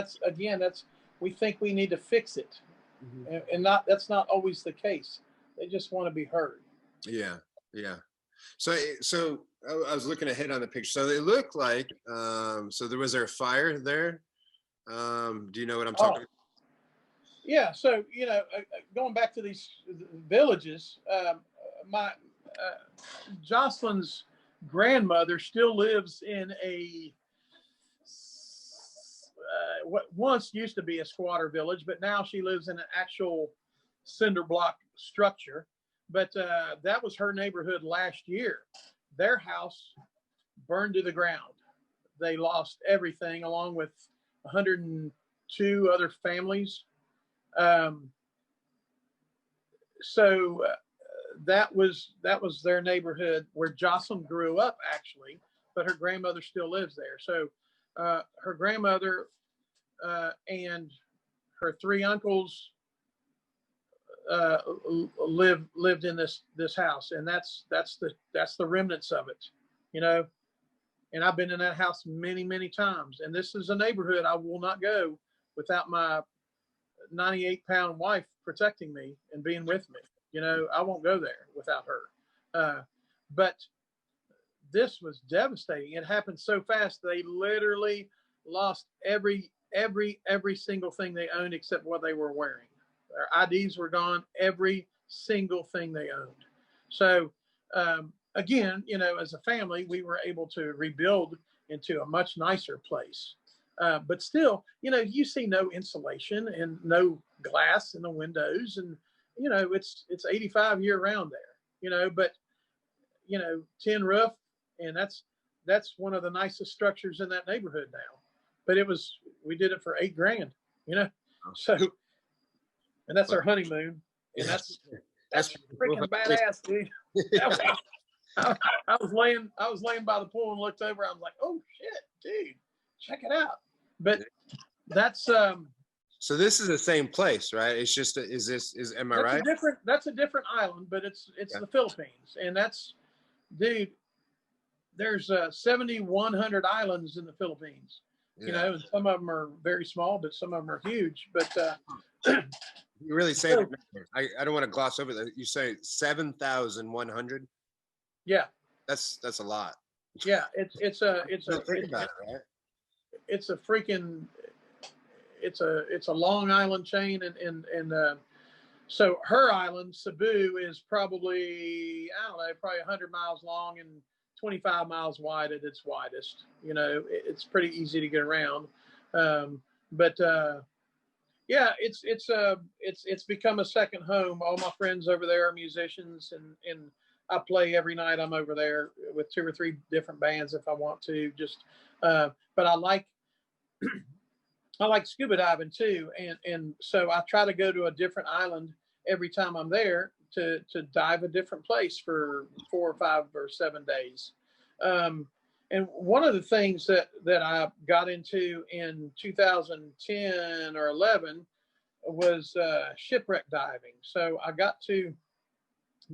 we think we need to fix it. Mm-hmm. And that's not always the case. They just want to be heard. Yeah. Yeah. So I was looking ahead on the picture. So it looked like, so there was a fire there. Do you know what I'm talking about? Yeah. So, going back to these villages, my Jocelyn's grandmother still lives in what once used to be a squatter village, but now she lives in an actual cinder block structure. But that was her neighborhood last year. Their house burned to the ground. They lost everything, along with 102 other families. So that was their neighborhood where Jocelyn grew up, actually, but her grandmother still lives there. So her grandmother and her three uncles lived in this house, and that's the remnants of it, you know. And I've been in that house many times, and this is a neighborhood I will not go without my 98-pound wife protecting me and being with me. You know, I won't go there without her. But this was devastating. It happened so fast. They literally lost every single thing they owned except what they were wearing. Their IDs were gone, every single thing they owned. So again, you know, as a family, we were able to rebuild into a much nicer place. But still, you know, you see no insulation and no glass in the windows, and you know, it's 85 year round there, you know, but you know, tin roof, and that's one of the nicest structures in that neighborhood now. But we did it for $8,000, you know. So, and that's our honeymoon, and that's freaking badass, dude. I was laying by the pool and looked over. I was like, oh shit, dude, check it out. But that's so this is the same place, right? It's just am I right? That's a different island, but it's the Philippines, and that's, dude, there's 7,100 islands in the Philippines. You know, and some of them are very small, but some of them are huge. But you really say that. I don't want to gloss over that. You say 7,100. Yeah, that's a lot. Yeah, it's a Long Island chain, and so her island, Cebu, is probably, I don't know, probably 100 miles long and 25 miles wide at its widest. You know, it's pretty easy to get around. But yeah, it's become a second home. All my friends over there are musicians, and I play every night. I'm over there with 2 or 3 different bands if I want to. Just, but I like scuba diving too, and so I try to go to a different island every time I'm there to dive a different place for 4 or 5 or 7 days. And one of the things that I got into in 2010 or 11 was shipwreck diving. So I got to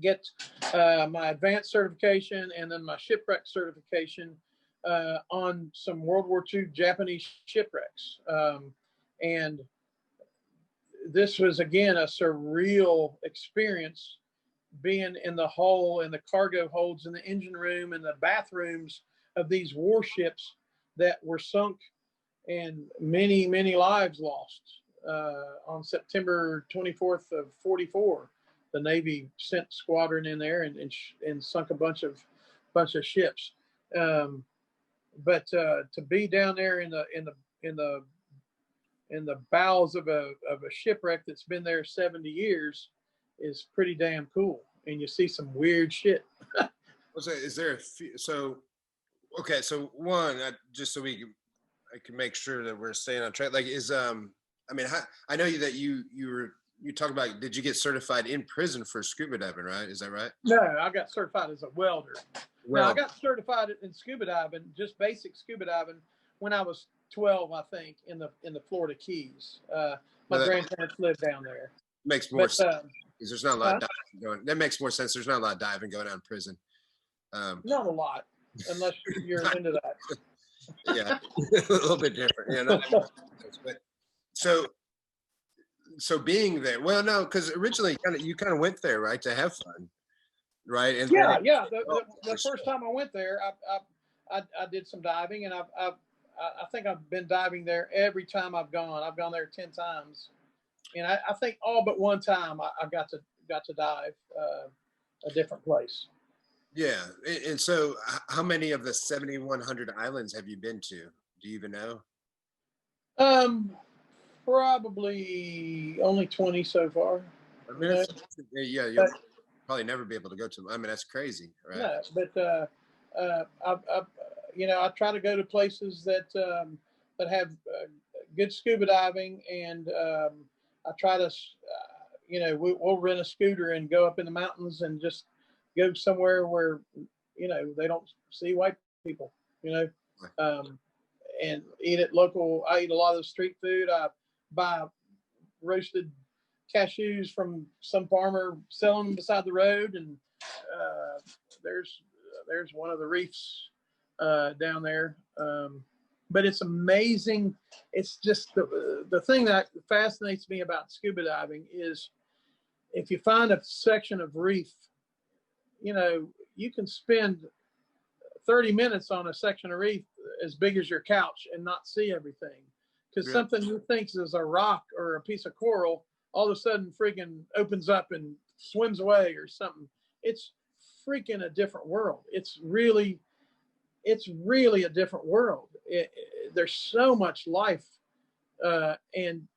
get my advanced certification and then my shipwreck certification on some World War II Japanese shipwrecks. And this was, again, a surreal experience, being in the hull and the cargo holds and the engine room and the bathrooms of these warships that were sunk and many lives lost. On September 24th of 44, the Navy sent squadron in there and sunk a bunch of ships. But to be down there in the bowels of a shipwreck that's been there 70 years is pretty damn cool, and you see some weird shit. Is there okay, so one, just so I can make sure that we're staying on track, like, is I mean, I know that you talk about, did you get certified in prison for scuba diving, right? Is that right? No, I got certified as a welder. Now, I got certified in scuba diving, just basic scuba diving, when I was 12, I think, in the Florida Keys. My grandparents lived down there. Makes more sense, because there's not a lot of diving going. That makes more sense. There's not a lot of diving going on in prison. Not a lot, unless you're into that. Yeah, a little bit different. Yeah, but so being there, well, no, because originally you kind of went there, right, to have fun, right? And yeah. The first time I went there, I did some diving, and I think I've been diving there every time I've gone. I've gone there 10 times, and I think all but one time I got to dive a different place. Yeah, and so how many of the 7,100 islands have you been to? Do you even know? Um, Probably only 20 so far. I mean, yeah, you'll But probably never be able to go to them. I mean, that's crazy, right? no, but I try to go to places that have good scuba diving, and I try to, we'll rent a scooter and go up in the mountains and just go somewhere where they don't see white people, you know, um, and eat at local. I eat a lot of the street food. I buy roasted cashews from some farmer selling them beside the road, and uh, there's one of the reefs down there. But it's amazing. It's just the thing that fascinates me about scuba diving is if you find a section of reef, you can spend 30 minutes on a section of reef as big as your couch and not see everything. Because something you think is a rock or a piece of coral, all of a sudden freaking opens up and swims away or something. It's freaking a different world. It's really a different world. There's so much life, and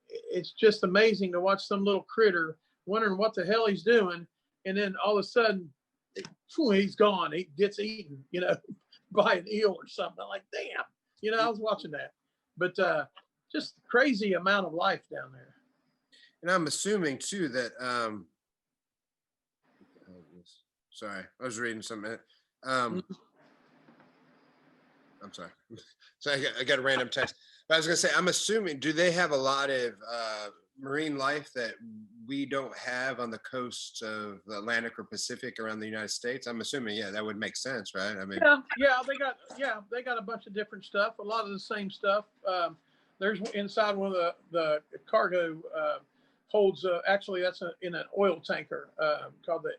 it's just amazing to watch some little critter wondering what the hell he's doing, and then all of a sudden, he's gone. He gets eaten, by an eel or something. I'm like, damn, I was watching that, but just crazy amount of life down there. And I'm assuming too that sorry, I was reading something. I'm sorry. So I got a random text. But I was gonna say, I'm assuming, do they have a lot of marine life that we don't have on the coast of the Atlantic or Pacific around the United States? I'm assuming, yeah, that would make sense, right? I mean, they got a bunch of different stuff. A lot of the same stuff. There's inside one of the cargo holds. Actually, that's in an oil tanker called the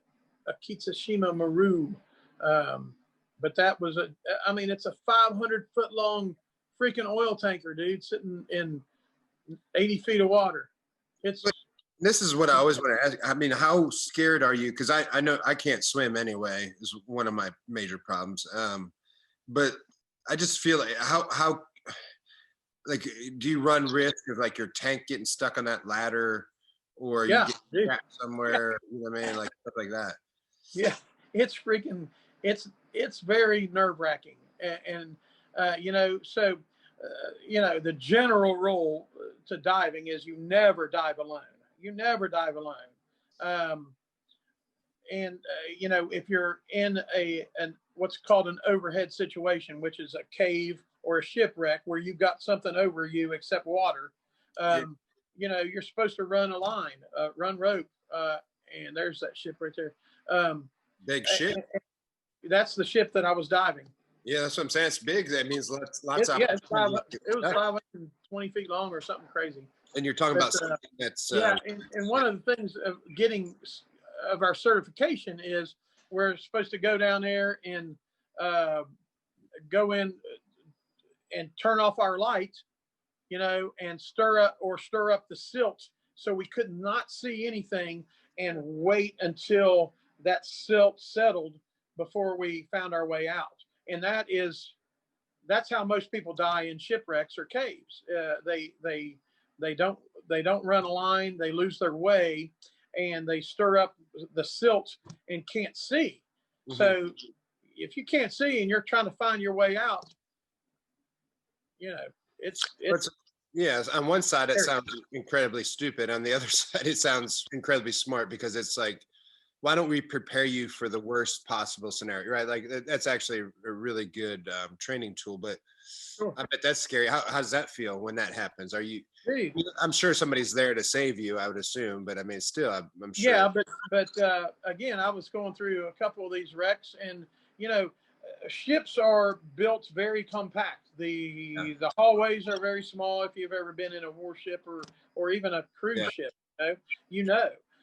Akitsushima Maru. But that was it's a 500-foot long freaking oil tanker, dude, sitting in 80 feet of water. This is what I always want to ask. I mean, how scared are you? Because I know I can't swim anyway, is one of my major problems. But I just feel like how like, do you run risk of like your tank getting stuck on that ladder, or you get trapped somewhere? You know what I mean, like stuff like that. Yeah, it's freaking. It's very nerve-wracking, and the general rule to diving is you never dive alone. You never dive alone. If you're in what's called an overhead situation, which is a cave or a shipwreck where you've got something over you except water, you're supposed to run a line, run rope, and there's that ship right there. Big ship. That's the ship that I was diving. Yeah, that's what I'm saying. It's big. That means lots of. Yeah, it was 520 feet long or something crazy. And you're talking about something that's. And one of the things of getting of our certification is we're supposed to go down there and go in and turn off our light, and stir up the silt so we could not see anything, and wait until that silt settled before we found our way out. And that's how most people die in shipwrecks or caves. They don't run a line, they lose their way, and they stir up the silt and can't see. Mm-hmm. So if you can't see and you're trying to find your way out, it's yes, on one side it sounds incredibly stupid. On the other side, it sounds incredibly smart, because it's like, why don't we prepare you for the worst possible scenario, right? Like that's actually a really good training tool, but sure. I bet that's scary. How does that feel when that happens? I'm sure somebody's there to save you, I would assume, but I mean, still, I'm sure. Yeah, but again, I was going through a couple of these wrecks, and ships are built very compact. The hallways are very small. If you've ever been in a warship or even a cruise ship,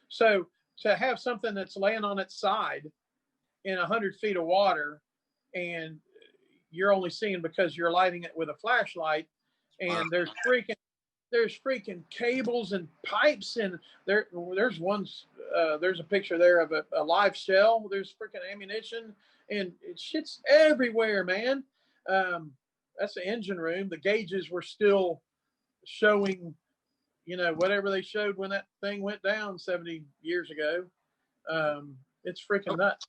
so to have something that's laying on its side in 100 feet of water, and you're only seeing because you're lighting it with a flashlight, and there's freaking cables and pipes, and there's a picture there of a live shell. There's freaking ammunition, and shit's everywhere, man. That's the engine room. The gauges were still showing, you know, whatever they showed when that thing went down 70 years ago. It's freaking nuts.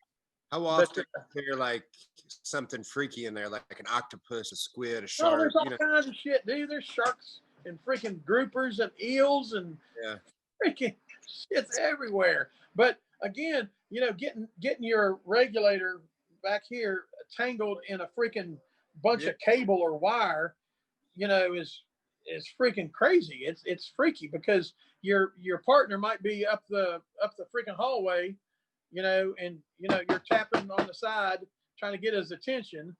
How often is there like something freaky in there, like an octopus, a squid, a shark? Oh, there's all kinds of shit, dude. There's sharks and freaking groupers and eels and freaking shit's everywhere. But again, you know, getting your regulator back here tangled in a freaking bunch of cable or wire, you know, is freaking crazy. It's freaky because your partner might be up the freaking hallway, you know, and you know you're tapping on the side trying to get his attention,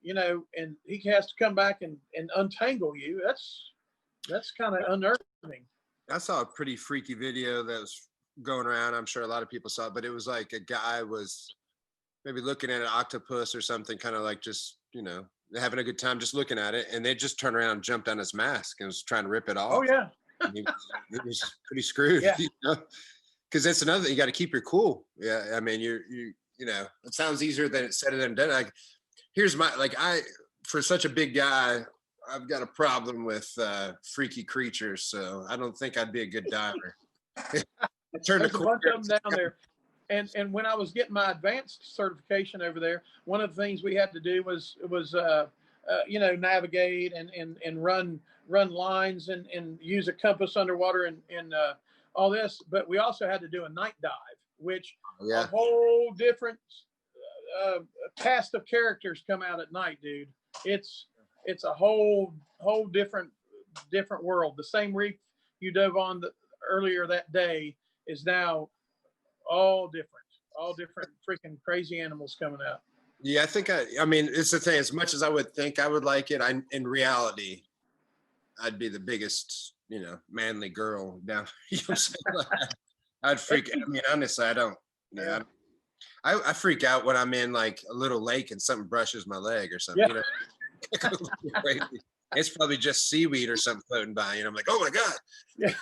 you know, and he has to come back and untangle you. That's kind of unnerving. I saw a pretty freaky video that was going around. I'm sure a lot of people saw it, but it was like a guy was maybe looking at an octopus or something, kind of like just, you know, having a good time just looking at it, and they just turned around and jumped on his mask and was trying to rip it off. Oh yeah. He was pretty screwed. Yeah. You know? Because that's another thing, you got to keep your cool. Yeah, I mean, you know, it sounds easier than it's said than done. Like, here's my, like, for such a big guy, I've got a problem with freaky creatures, so I don't think I'd be a good diver. There's a bunch of them down there. And when I was getting my advanced certification over there, one of the things we had to do was you know, navigate and run lines and use a compass underwater and all this. But we also had to do a night dive, which a whole different cast of characters come out at night, dude. It's a whole different world. The same reef you dove on earlier that day is now all different freaking crazy animals coming out. Yeah, I think I mean, it's the thing, as much as I would think I would like it, in reality, I'd be the biggest, you know, manly girl down. You know what I'm saying? I'd freak. I mean, honestly, I don't. Yeah, I freak out when I'm in like a little lake and something brushes my leg or something. You know, it's probably just seaweed or something floating by. You know, I'm like, oh my god. Yeah,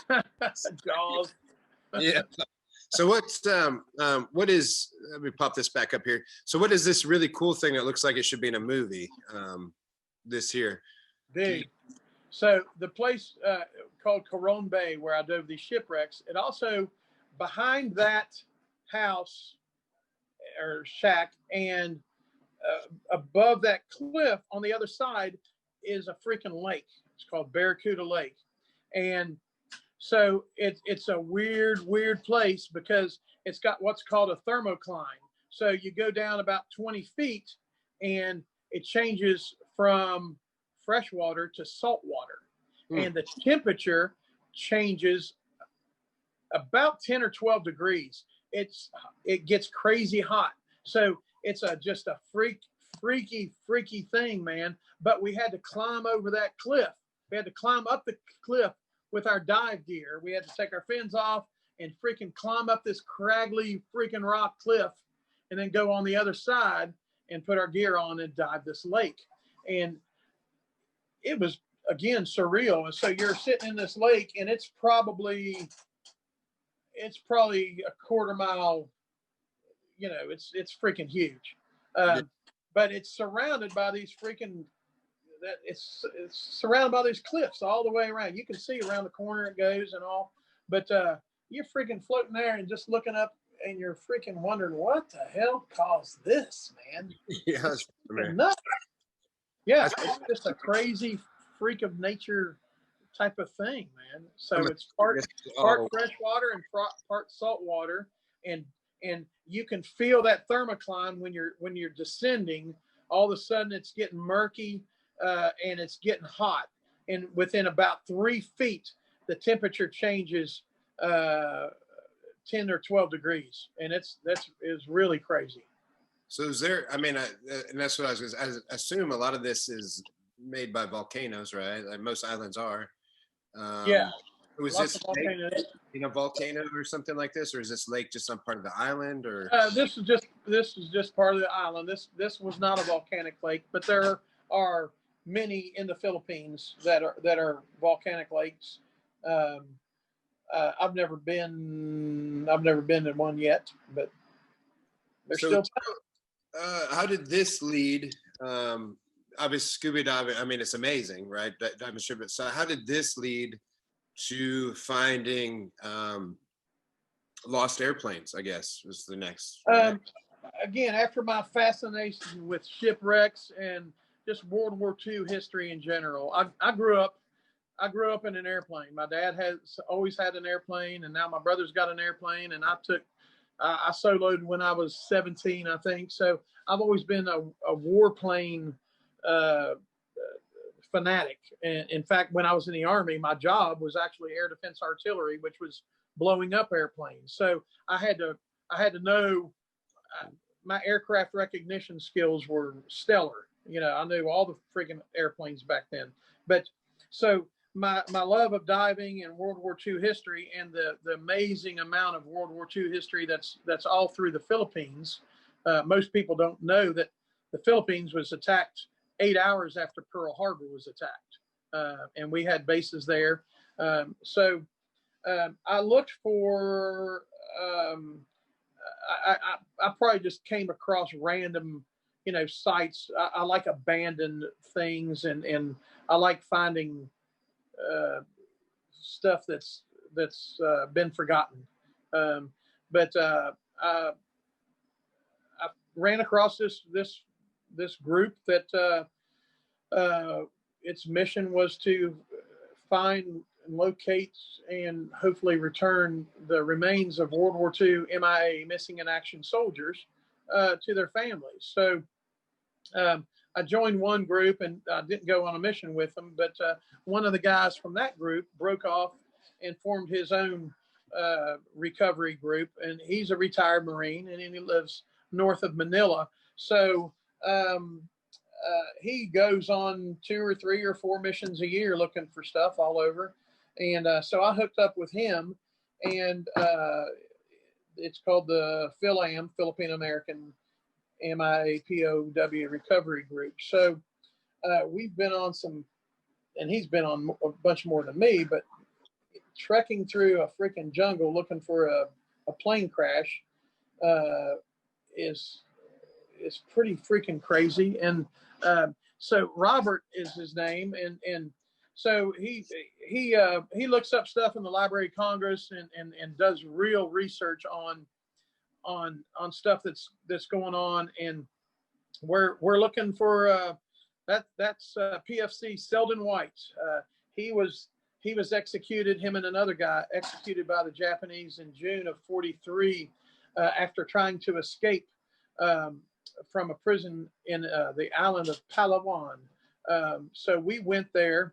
Jaws. Yeah. So what is, let me pop this back up here. So what is this really cool thing that looks like it should be in a movie this here? Dude, so the place called Coron Bay where I dove these shipwrecks, it also, behind that house or shack and above that cliff on the other side is a freaking lake. It's called Barracuda Lake. And so it's a weird place because it's got what's called a thermocline. So you go down about 20 feet and it changes from fresh water to salt water. And the temperature changes about 10 or 12 degrees. It gets crazy hot. So it's just a freaky thing, man. But we had to climb over that cliff. We had to climb up the cliff with our dive gear. We had to take our fins off and freaking climb up this craggly freaking rock cliff and then go on the other side and put our gear on and dive this lake. And it was, again, surreal. And so you're sitting in this lake and it's probably a quarter mile, you know, it's freaking huge. But it's surrounded by these freaking, it's surrounded by these cliffs all the way around. You can see around the corner it goes and all, but you're freaking floating there and just looking up and you're freaking wondering what the hell caused this, man. Yeah, that's nuts. Yeah, it's just a crazy freak of nature type of thing, man. So it's part fresh water and part salt water, and you can feel that thermocline when you're descending. All of a sudden, it's getting murky. And it's getting hot, and within about 3 feet, the temperature changes 10 or 12 degrees, and it's really crazy. So is there? I mean, and that's what I was going to assume. A lot of this is made by volcanoes, right? Like most islands are. Yeah. Was this in a volcano or something like this, or is this lake just some part of the island? Or this is just part of the island. This was not a volcanic lake, but there are many in the Philippines that are volcanic lakes. I've never been in one yet, but there's still. How did this lead obviously scuba diving, I mean, it's amazing, right? Diving strip. But so how did this lead to finding lost airplanes, I guess, was the next. Right? Again, after my fascination with shipwrecks and just World War II history in general, I grew up in an airplane. My dad has always had an airplane, and now my brother's got an airplane, and I soloed when I was 17, I think. So I've always been a warplane fanatic. And in fact, when I was in the Army, my job was actually air defense artillery, which was blowing up airplanes. So I had to know. My aircraft recognition skills were stellar. You know, I knew all the freaking airplanes back then. But so my love of diving and World War II history and the amazing amount of World War II history that's all through the Philippines. Most people don't know that the Philippines was attacked 8 hours after Pearl Harbor was attacked, and we had bases there. So I looked for. I probably just came across random, sites. I like abandoned things, and I like finding stuff that's been forgotten. But I ran across this group that its mission was to find, locate, and hopefully return the remains of World War II MIA, missing in action soldiers, to their families. So I joined one group, and I didn't go on a mission with them, but one of the guys from that group broke off and formed his own recovery group, and he's a retired Marine, and he lives north of Manila. So he goes on 2 or 3 or 4 missions a year looking for stuff all over. And so I hooked up with him, and it's called the PhilAM, Filipino American MIAPOW Recovery Group. So we've been on some, and he's been on a bunch more than me, but trekking through a freaking jungle looking for a plane crash is pretty freaking crazy. And so Robert is his name, and so he looks up stuff in the Library of Congress and does real research on stuff that's going on, and we're looking for that's PFC Selden White. He was executed, him and another guy executed by the Japanese in June of '43 after trying to escape from a prison in the island of Palawan. So we went there,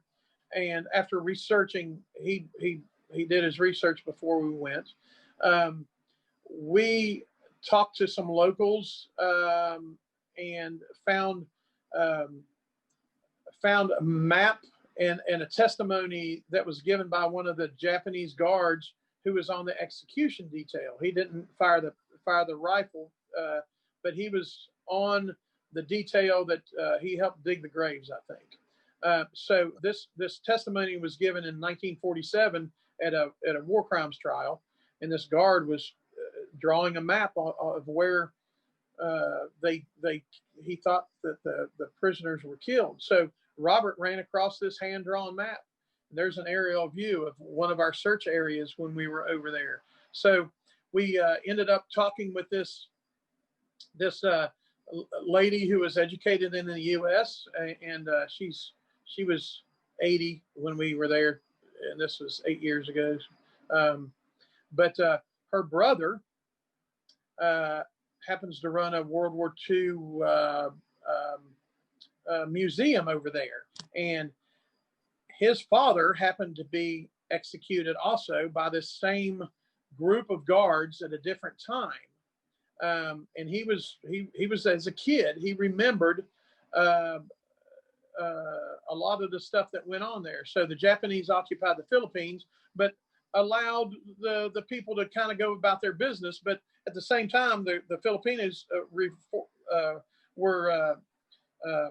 and after researching, he did his research before we went. We talked to some locals and found a map and a testimony that was given by one of the Japanese guards who was on the execution detail. He didn't fire the rifle, but he was on the detail that he helped dig the graves, I think. So this testimony was given in 1947 at a war crimes trial, and this guard was drawing a map of where he thought that the prisoners were killed. So Robert ran across this hand-drawn map. There's an aerial view of one of our search areas when we were over there. So we ended up talking with this lady who was educated in the U.S. and she was 80 when we were there, and this was 8 years ago. But her brother happens to run a World War II museum over there, and his father happened to be executed also by this same group of guards at a different time. And he was as a kid, he remembered a lot of the stuff that went on there. So the Japanese occupied the Philippines, but allowed the people to kind of go about their business. But at the same time, the Filipinos were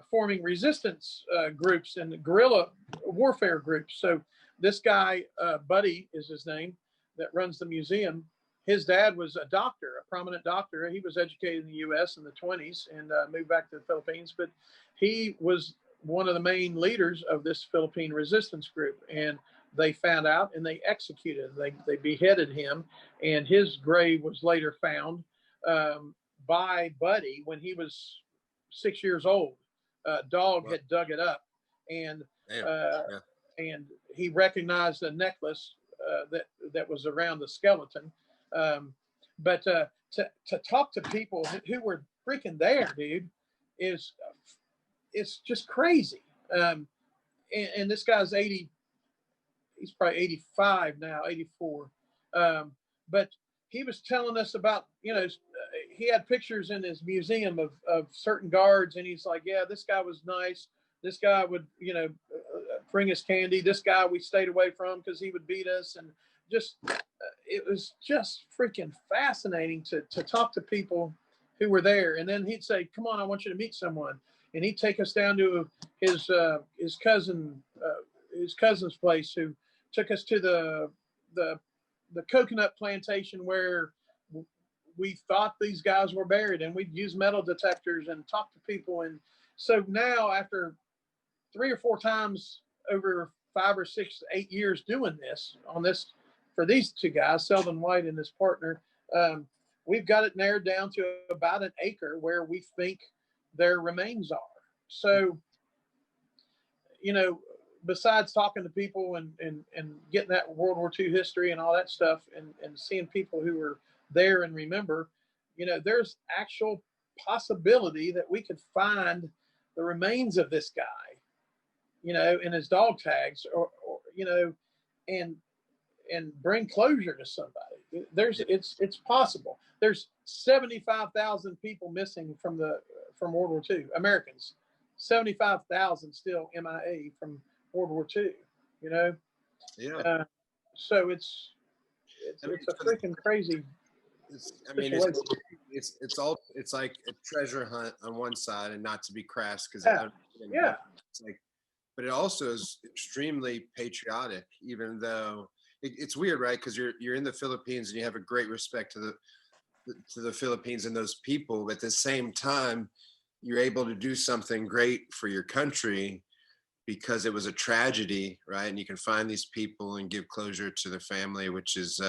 forming resistance groups and guerrilla warfare groups. So this guy, Buddy is his name, that runs the museum, his dad was a doctor, a prominent doctor. He was educated in the U.S. in the 20s and moved back to the Philippines, but he was one of the main leaders of this Philippine resistance group. And they found out and they executed. They beheaded him, and his grave was later found by Buddy when he was 6 years old. A dog had dug it up, and and he recognized a necklace that was around the skeleton. But to talk to people who were freaking there, dude, it's just crazy. And this guy's 80. He's probably 85 now, 84. But he was telling us about, he had pictures in his museum of certain guards, and he's like, yeah, this guy was nice. This guy would, bring us candy. This guy we stayed away from because he would beat us. And just, it was just freaking fascinating to talk to people who were there. And then he'd say, come on, I want you to meet someone. And he'd take us down to his cousin's place, who took us to the coconut plantation where we thought these guys were buried, and we'd use metal detectors and talk to people. And so now, after 3 or 4 times over 5 or 6, 8 years doing this for these 2 guys, Selden White and his partner, we've got it narrowed down to about an acre where we think their remains are. So, besides talking to people and getting that World War II history and all that stuff, and seeing people who were there and remember, there's actual possibility that we could find the remains of this guy, in his dog tags, or and bring closure to somebody. It's possible. There's 75,000 people missing from World War II, Americans. 75,000 still MIA from World War II, Yeah. So it's a freaking crazy. It's like a treasure hunt on one side, and not to be crass, because it's like, but it also is extremely patriotic, even though it's weird, right? Because you're in the Philippines and you have a great respect to the Philippines and those people, but at the same time, you're able to do something great for your country because it was a tragedy, right? And you can find these people and give closure to their family, which is,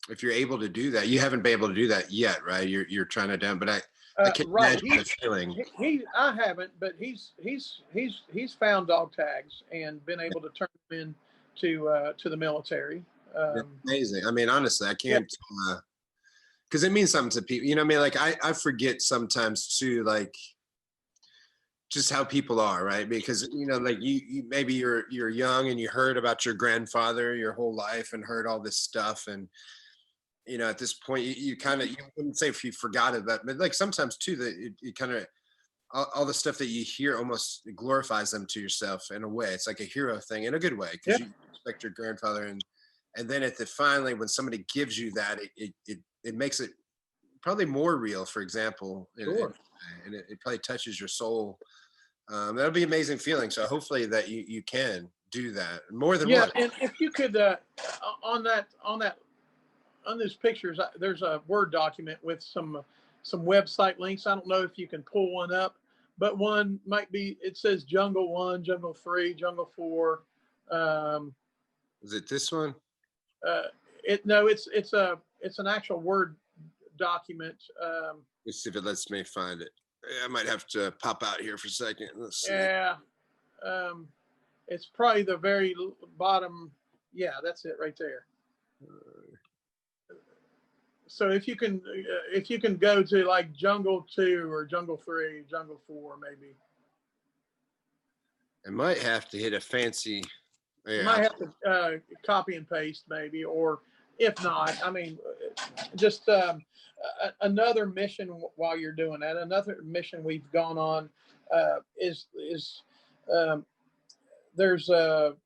if you're able to do that, you haven't been able to do that yet, right? You're trying to do, but I can't imagine the feeling. I haven't, but he's found dog tags and been able to turn them in to the military. Amazing. I mean, honestly, I can't. Because it means something to people, what I mean? Like I forget sometimes too, like just how people are, right? Because like you maybe you're young and you heard about your grandfather your whole life and heard all this stuff, and at this point you wouldn't say if you forgot it, but like sometimes too that you kind of all the stuff that you hear almost glorifies them to yourself in a way. It's like a hero thing in a good way, because you respect your grandfather, and then finally when somebody gives you that, it makes it probably more real, for example, and it probably touches your soul. That'll be an amazing feeling. So hopefully that you can do that more than once. And if you could, on those pictures, there's a Word document with some website links. I don't know if you can pull one up, but one might be, it says Jungle 1, Jungle 3, Jungle 4. Is it this one? It's an actual Word document. Let's see if it lets me find it. I might have to pop out here for a second. Let's see. Yeah. It's probably the very bottom. Yeah, that's it right there. So if you can go to like Jungle 2 or Jungle 3, Jungle 4, maybe. I might have to hit a fancy. You might have to copy and paste maybe, or if not, I mean, just another mission while you're doing that. Another mission we've gone on is there's a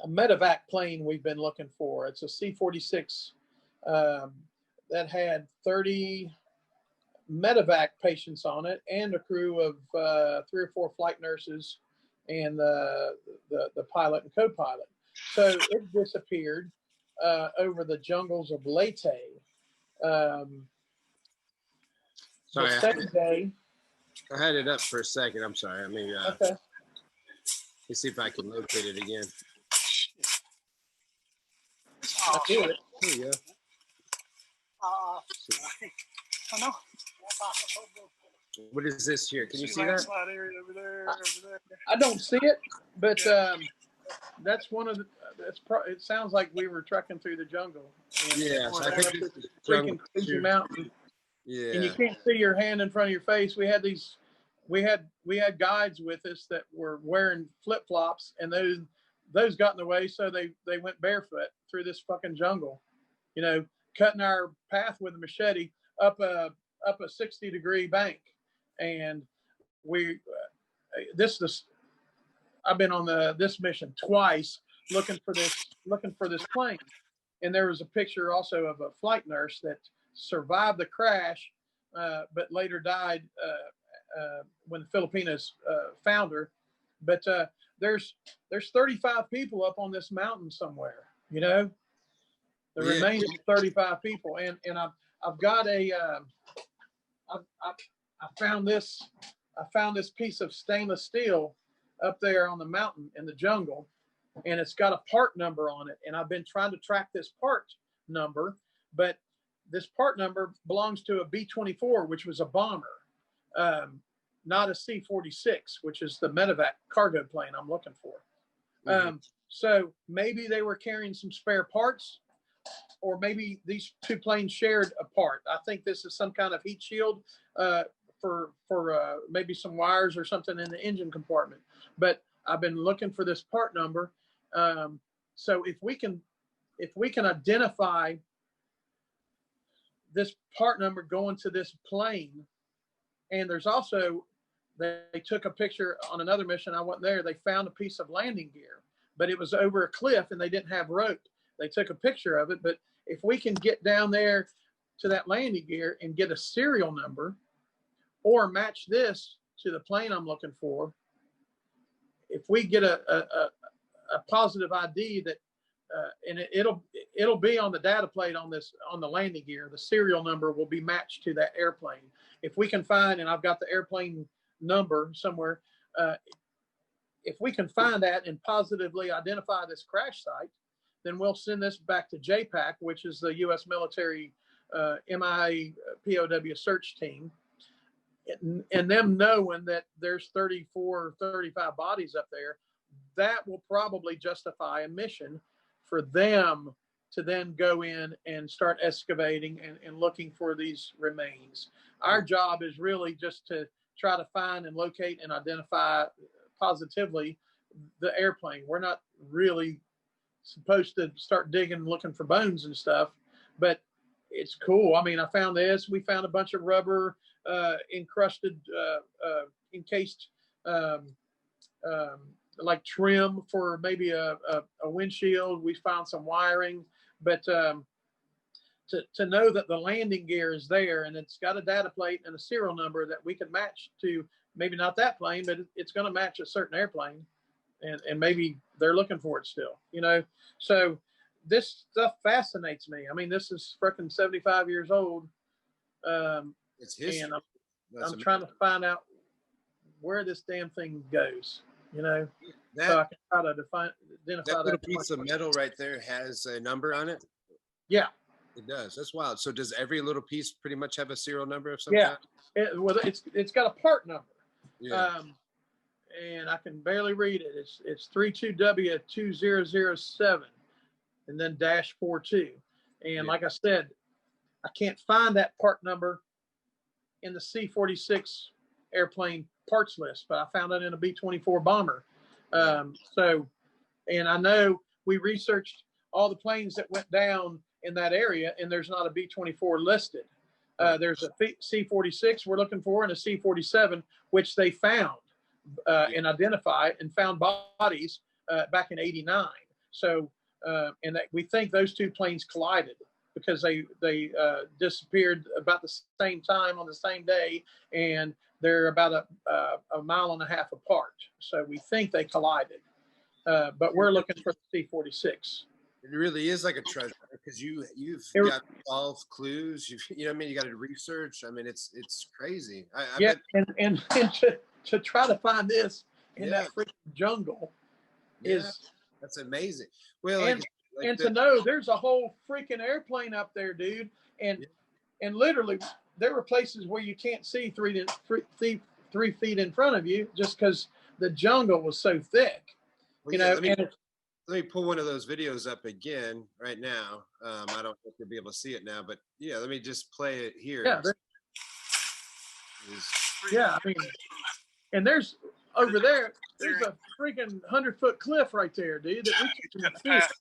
medevac plane we've been looking for. It's a C-46 that had 30 medevac patients on it and a crew of 3 or 4 flight nurses and the pilot and co-pilot. So it disappeared. over the jungles of Leyte. Sorry, The second day. I had it up for a second. I'm sorry. I mean, Okay. let's see if I can locate it again. I feel it. There you go. no. What is this here? Can you see that? Area over there, I don't see it, but that's one of the. It sounds like we were trekking through the jungle. Yeah, so I think this is freaking jungle crazy here. mountain. Yeah. And you can't see your hand in front of your face. We had guides with us that were wearing flip flops, and those got in the way, so they went barefoot through this fucking jungle, you know, cutting our path with a machete up a 60-degree bank. And I've been on this mission twice looking for this plane, and there was a picture also of a flight nurse that survived the crash, but later died when the Filipinos found her. But there's 35 people up on this mountain somewhere, you know. The remains of 35 people, and I've got I found this piece of stainless steel up there on the mountain in the jungle, and it's got a part number on it, and I've been trying to track this part number, but this part number belongs to a B-24, which was a bomber, not a C-46, which is the medevac cargo plane I'm looking for. So maybe they were carrying some spare parts, or maybe these two planes shared a part. I think this is some kind of heat shield for maybe some wires or something in the engine compartment. But I've been looking for this part number. So if we can identify this part number going to this plane, and there's also, they took a picture on another mission. I wasn't there. They found a piece of landing gear, but it was over a cliff and they didn't have rope. They took a picture of it, but if we can get down there to that landing gear and get a serial number, or match this to the plane I'm looking for, if we get a positive ID that, and it'll be on the data plate on the landing gear, the serial number will be matched to that airplane. If we can find, and I've got the airplane number somewhere, if we can find that and positively identify this crash site, then we'll send this back to JPAC, which is the U.S. military MIA POW search team. And them knowing that there's 34, 35 bodies up there, that will probably justify a mission for them to then go in and start excavating and looking for these remains. Our job is really just to try to find and locate and identify positively the airplane. We're not really supposed to start digging and looking for bones and stuff, but it's cool. I mean, I found this. We found a bunch of rubber encrusted, encased, like trim for maybe a windshield. We found some wiring, but to know that the landing gear is there and it's got a data plate and a serial number that we can match to, maybe not that plane, but it's going to match a certain airplane, and maybe they're looking for it still, you know. So this stuff fascinates me. I mean, this is freaking 75 years old. It's history. And I'm trying to find out where this damn thing goes, you know, so I can try to identify that little piece of metal right there has a number on it. Yeah, it does. That's wild. So does every little piece pretty much have a serial number of some kind? Well, it's got a part number. Yeah. And I can barely read it. It's 32W2007, and then -42. And like I said, I can't find that part number in the C-46 airplane parts list, but I found it in a B-24 bomber. So, and I know we researched all the planes that went down in that area, and there's not a B-24 listed. There's a C-46 we're looking for and a C-47, which they found and identified and found bodies back in '89. So, and we think those two planes collided because they disappeared about the same time on the same day, and they're about a mile and a half apart. So we think they collided, but we're looking for the C-46. It really is like a treasure because you've It- got to solve clues. You know what I mean? You got to research. I mean, it's crazy. I Yeah, bet. and to try to find this in Yeah, that freaking jungle yeah, is, that's amazing. Well, and like to know there's a whole freaking airplane up there, dude, and Yeah. and literally there were places where you can't see 3 feet in front of you just because the jungle was so thick, well, you yeah, know. let me And it's, pull one of those videos up again right now. I don't know if you'll be able to see it now, but yeah, let me just play it here. yeah, Is- yeah. I mean, and there's over there. There's a freaking 100-foot cliff right there, dude. That we Got can't the see. path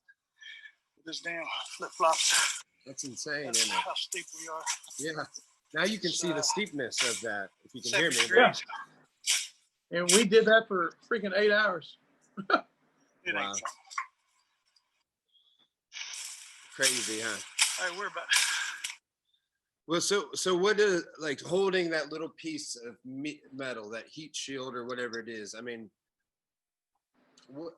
with this damn flip flops. That's insane, That's isn't it? how steep we are. Yeah. Now you can see the steepness of that if you can hear 70 me. Yeah. degrees. And we did that for freaking 8 hours. It Wow. ain't fun. Crazy, huh? Hey, we're about. Well, so what is like holding that little piece of metal, that heat shield or whatever it is? I mean,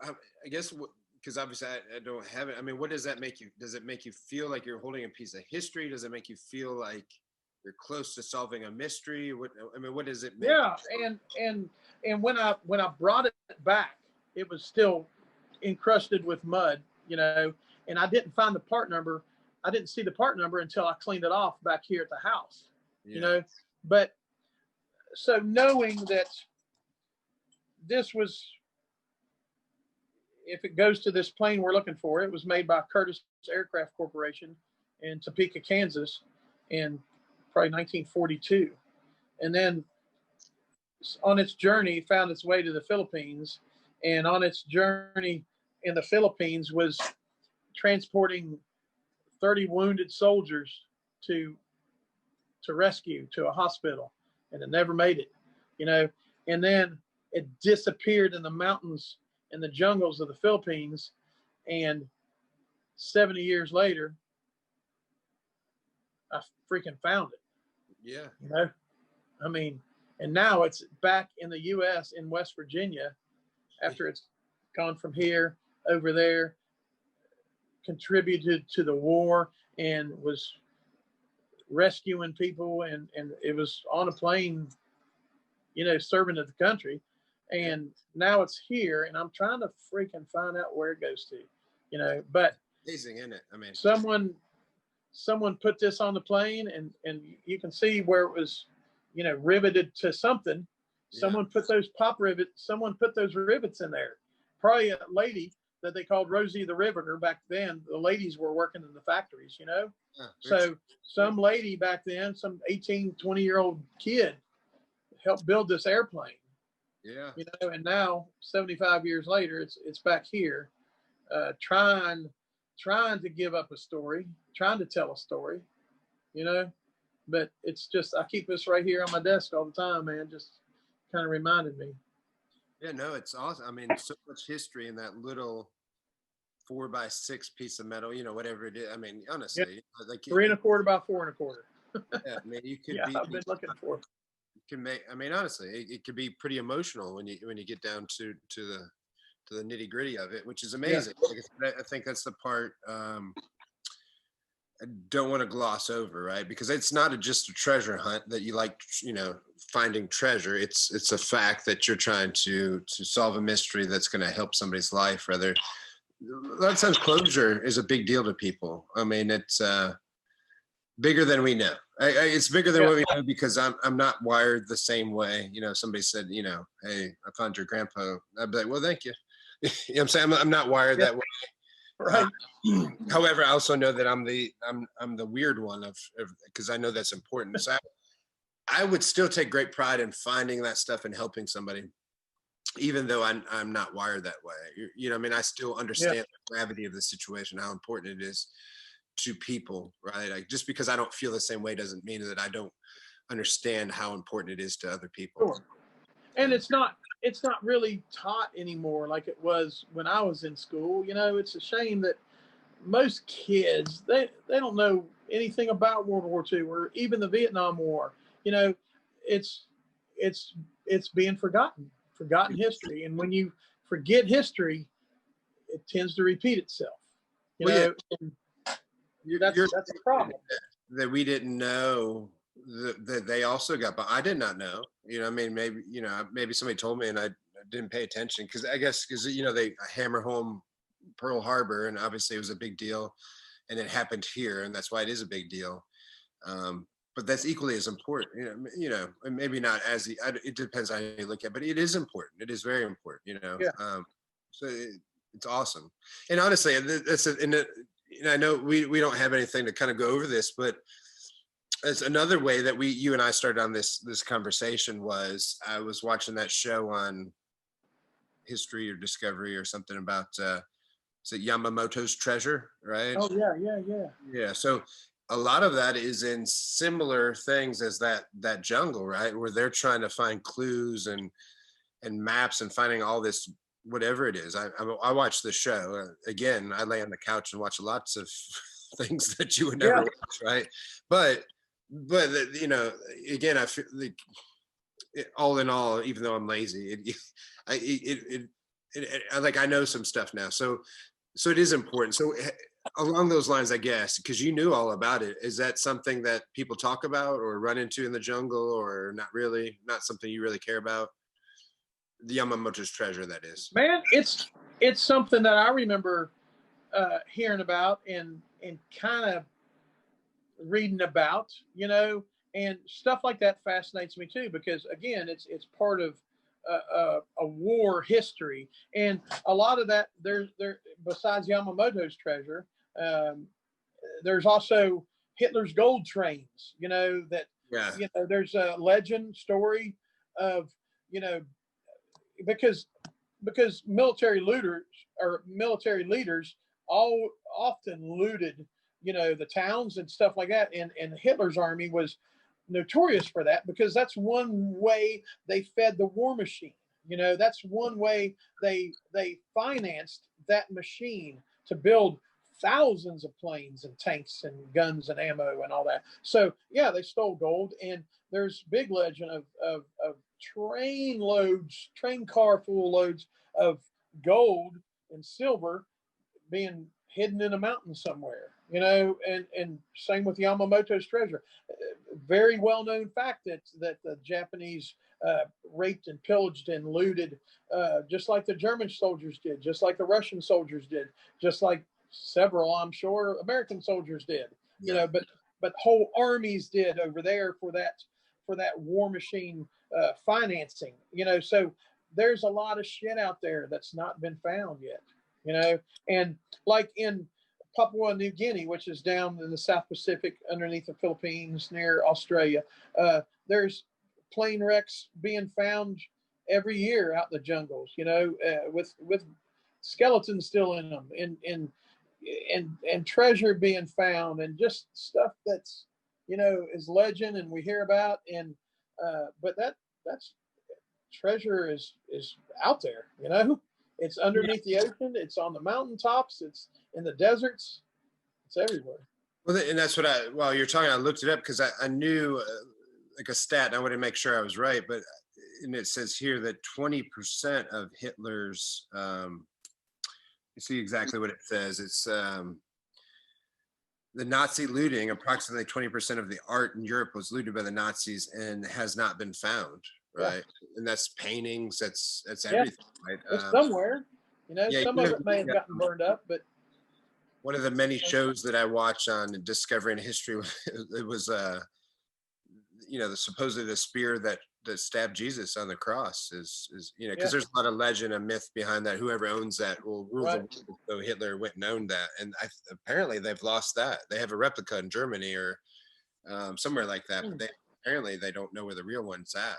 I guess because obviously I don't have it. I mean, what does that make you? Does it make you feel like you're holding a piece of history? Does it make you feel like you're close to solving a mystery? What I mean, what does it make? Yeah, and when I brought it back, it was still encrusted with mud, you know, and I didn't find the part number. I didn't see the part number until I cleaned it off back here at the house, Yeah. you know. But so knowing that this was, if it goes to this plane we're looking for, it was made by Curtis Aircraft Corporation in Topeka, Kansas, in probably 1942, and then on its journey found its way to the Philippines, and on its journey in the Philippines was transporting 30 wounded soldiers to rescue to a hospital, and it never made it, you know. And then it disappeared in the mountains and the jungles of the Philippines, and 70 years later I freaking found it, Yeah. you know. I mean, and now it's back in the US in West Virginia after it's gone from here over there, contributed to the war, and was rescuing people, and it was on a plane, you know, serving to the country. And now it's here, and I'm trying to freaking find out where it goes to, you know. But Amazing, isn't it? I mean, someone put this on the plane, and you can see where it was, you know, riveted to something. Someone put those someone put those rivets in there. Probably a lady that they called Rosie the Riveter back then. The ladies were working in the factories, you know. So some lady back then, some 18, 20-year-old kid helped build this airplane. Yeah. You know, and now 75 years later, it's back here, trying to give up a story, trying to tell a story, you know. But it's just, I keep this right here on my desk all the time, man. Just kind of reminded me. Yeah, no, it's awesome. I mean, so much history in that little 4x6 piece of metal, you know, whatever it is. I mean, honestly, like 3 1/4 by 4 1/4. yeah, I mean, you could Yeah, be, I've been looking for it. can make. I mean, honestly, it could be pretty emotional when you get down to the nitty gritty of it, which is amazing. Like, I think that's the part I don't want to gloss over, right? Because it's not just a treasure hunt that you like, you know, finding treasure. It's a fact that you're trying to solve a mystery that's going to help somebody's life. Rather, a lot of times closure is a big deal to people. I mean, it's bigger than we know. It's bigger than what we know because I'm not wired the same way. You know, somebody said, you know, hey, I found your grandpa. I'd be like, well, thank you. You know what I'm saying? I'm not wired that way. Right. However, I also know that I'm the weird one of because I know that's important. So I would still take great pride in finding that stuff and helping somebody, even though I'm not wired that way. You know, I mean, I still understand the gravity of the situation, how important it is to people, right? Like just because I don't feel the same way doesn't mean that I don't understand how important it is to other people. Sure. And it's not really taught anymore like it was when I was in school. You know, it's a shame that most kids they don't know anything about World War II or even the Vietnam War. You know, it's being forgotten history. And when you forget history, it tends to repeat itself. you Well, yeah. know, and You're, that's you're a problem. that we didn't know that they also got, but I did not know. I mean, maybe somebody told me and I didn't pay attention because I guess because they hammer home Pearl Harbor and obviously it was a big deal, and it happened here, and that's why it is a big deal. But that's equally as important, and maybe not as it depends on how you look at it, but it is important. It is very important, Yeah. So it's awesome. And honestly, and I know we don't have anything to kind of go over this, but it's another way that you and I started on this conversation was I was watching that show on History or Discovery or something about is it Yamamoto's Treasure, right? Oh yeah. Yeah. So a lot of that is in similar things as that jungle, right? Where they're trying to find clues and maps and finding all this, whatever it is. I watch the show. Again, I lay on the couch and watch lots of things that you would never watch, right? But again, I feel like all in all, even though I'm lazy, I know some stuff now. So it is important. So along those lines, I guess, because you knew all about it, is that something that people talk about or run into in the jungle, or not really, not something you really care about? The Yamamoto's Treasure, that is. Man, it's something that I remember hearing about and kind of reading about, and stuff like that fascinates me too, because again, it's part of a war history, and a lot of that there besides Yamamoto's treasure, there's also Hitler's gold trains, that there's a legend story of, because military looters or military leaders all often looted, the towns and stuff like that. And Hitler's army was notorious for that because that's one way they fed the war machine. That's one way they financed that machine to build thousands of planes and tanks and guns and ammo and all that. So yeah, they stole gold, and there's big legend of train car full loads of gold and silver being hidden in a mountain somewhere, and same with Yamamoto's treasure. Very well known fact that the Japanese raped and pillaged and looted, just like the German soldiers did, just like the Russian soldiers did, just like several, I'm sure, American soldiers did. But whole armies did over there for that war machine financing. So there's a lot of shit out there that's not been found yet. And like in Papua New Guinea, which is down in the South Pacific underneath the Philippines near Australia, there's plane wrecks being found every year out in the jungles, with skeletons still in them, and treasure being found, and just stuff that's, is legend and we hear about, and but that's treasure is out there, It's underneath the ocean. It's on the mountaintops. It's in the deserts. It's everywhere. Well, and that's what while you're talking, I looked it up because I knew like a stat, and I wanted to make sure I was right, but and it says here that 20% of Hitler's, you see exactly what it says. It's the Nazi looting, approximately 20% of the art in Europe was looted by the Nazis and has not been found. Right. Yeah. And that's paintings, that's everything, right? It's somewhere, some of it may have gotten burned up, but one of the many shows that I watch on Discovery and History, it was supposedly the spear that stabbed Jesus on the cross is because there's a lot of legend and myth behind that. Whoever owns that will rule the world. So Hitler went and owned that, and apparently they've lost that. They have a replica in Germany or somewhere like that, but apparently they don't know where the real one's at,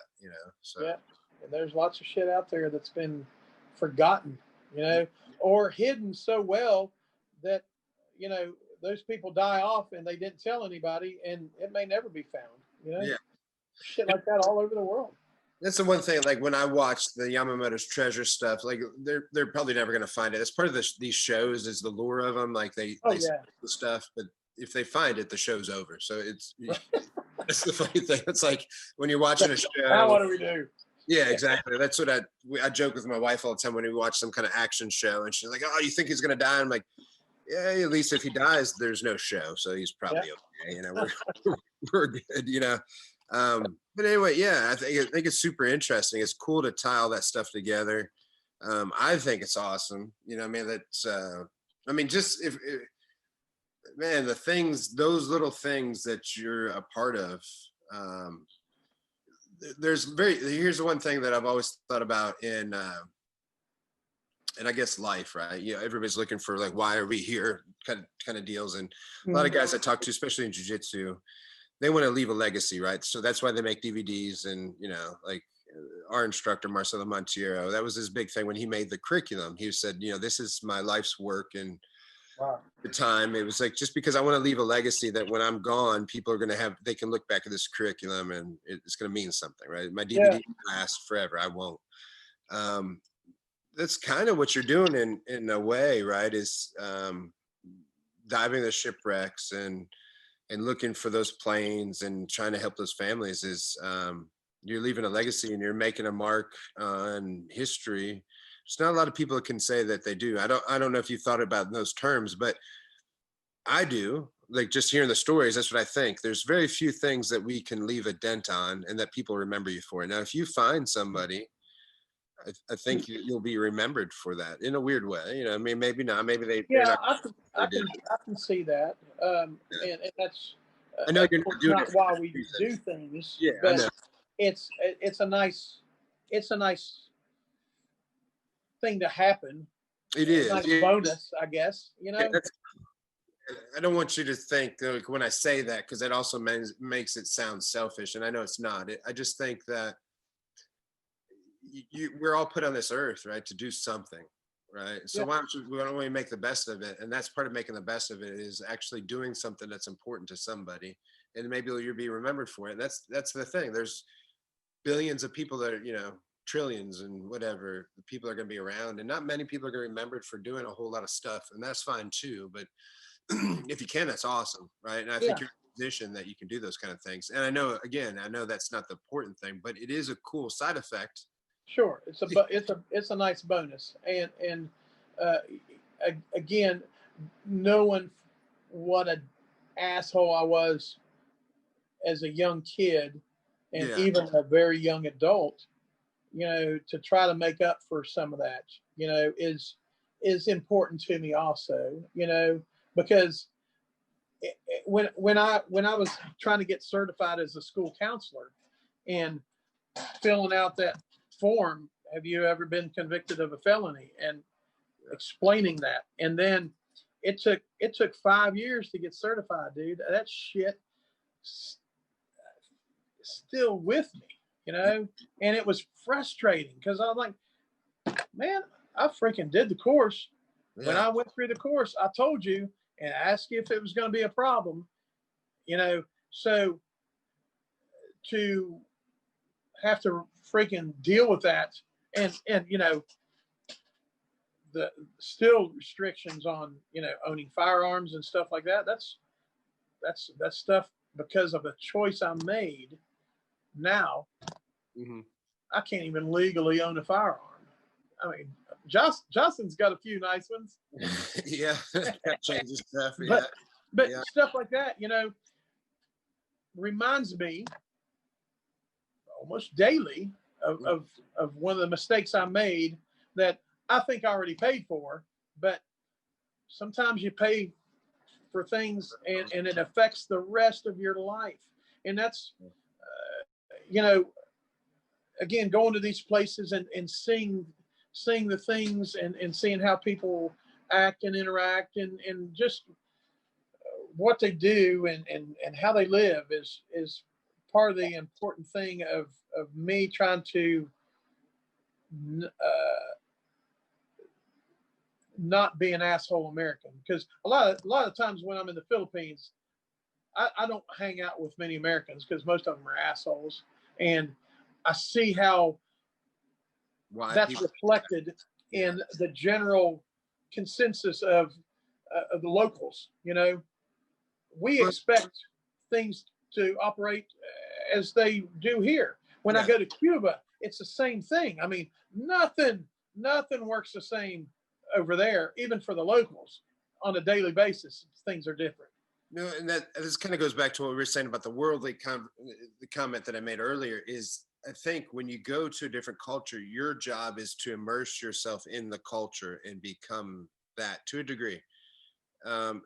so yeah, and there's lots of shit out there that's been forgotten, or hidden so well that those people die off and they didn't tell anybody, and it may never be found. Shit like that all over the world. That's the one thing, like when I watch the Yamamoto's Treasure stuff, like they're probably never going to find it. It's part of these shows is the lure of them, like they the stuff, but if they find it, the show's over. So it's that's the funny thing. It's like when you're watching a show. Now what do we do? Yeah, exactly. That's what I joke with my wife all the time when we watch some kind of action show, and she's like, "Oh, you think he's gonna die?" I'm like, yeah, at least if he dies, there's no show, so he's probably okay. You know, we're good. You know, but anyway, yeah, I think it's super interesting. It's cool to tie all that stuff together. I think it's awesome. You know, I mean, that's I mean, just if man, the things, those little things that you're a part of. Here's the one thing that I've always thought about in and I guess life, right? You know, everybody's looking for like, why are we here kind of deals. And a lot of guys I talk to, especially in jiu-jitsu, they want to leave a legacy, right? So that's why they make DVDs. And, you know, like our instructor, Marcelo Montiero, that was his big thing when he made the curriculum. He said, you know, this is my life's work. And the time, it was like, just because I want to leave a legacy that when I'm gone, people are going to have, they can look back at this curriculum and it's going to mean something, right? My DVD lasts forever. I won't. That's kind of what you're doing in a way, right? Is diving the shipwrecks and looking for those planes and trying to help those families. Is you're leaving a legacy and you're making a mark on history. There's not a lot of people that can say that they do. I don't know if you thought about in those terms, but I do. Like just hearing the stories, that's what I think. There's very few things that we can leave a dent on and that people remember you for. Now, if you find somebody, I think you'll be remembered for that in a weird way. You know, I mean, maybe not. Maybe they. Yeah, I can see that, and that's. I know you're not doing not it why we do things. Yeah, but I know. it's a nice thing to happen. It is a nice bonus, I guess. You know. Yeah, I don't want you to think like, when I say that, because that also makes it sound selfish, and I know it's not. I just think that. We're all put on this earth, right, to do something, right? So why don't we make the best of it? And that's part of making the best of it is actually doing something that's important to somebody, and maybe you'll be remembered for it. And that's the thing. There's billions of people that are, you know, trillions and whatever people are going to be around, and not many people are going to be remembered for doing a whole lot of stuff, and that's fine too. But if you can, that's awesome, right? And I think you're in a position that you can do those kind of things. And I know that's not the important thing, but it is a cool side effect. Sure, it's a nice bonus, and again, knowing what an asshole I was as a young kid, and even a very young adult, you know, to try to make up for some of that, you know, is important to me also, you know, because when I was trying to get certified as a school counselor and filling out that form, have you ever been convicted of a felony, and explaining that, and then it took 5 years to get certified, dude. That shit still with me, you know, and it was frustrating because I was like, man, I freaking did the course. When I went through the course, I told you and asked you if it was going to be a problem, you know, so to have to freaking deal with that, and you know, the still restrictions on, you know, owning firearms and stuff like that. That's stuff because of a choice I made. Now I can't even legally own a firearm. I mean, Justin's got a few nice ones. That changes stuff. But stuff like that, you know, reminds me almost daily of one of the mistakes I made that I think I already paid for. But sometimes you pay for things and it affects the rest of your life. And that's, you know, again, going to these places and seeing the things and seeing how people act and interact and just what they do and how they live is part of the important thing of me trying to not be an asshole American. Because a lot of times when I'm in the Philippines, I don't hang out with many Americans because most of them are assholes, and I see how that's reflected in the general consensus of the locals. You know, we expect things to operate as they do here. When I go to Cuba, it's the same thing. I mean, nothing works the same over there, even for the locals. on a daily basis, things are different. No, and this kind of goes back to what we were saying about the worldly the comment that I made earlier is I think when you go to a different culture, your job is to immerse yourself in the culture and become that to a degree.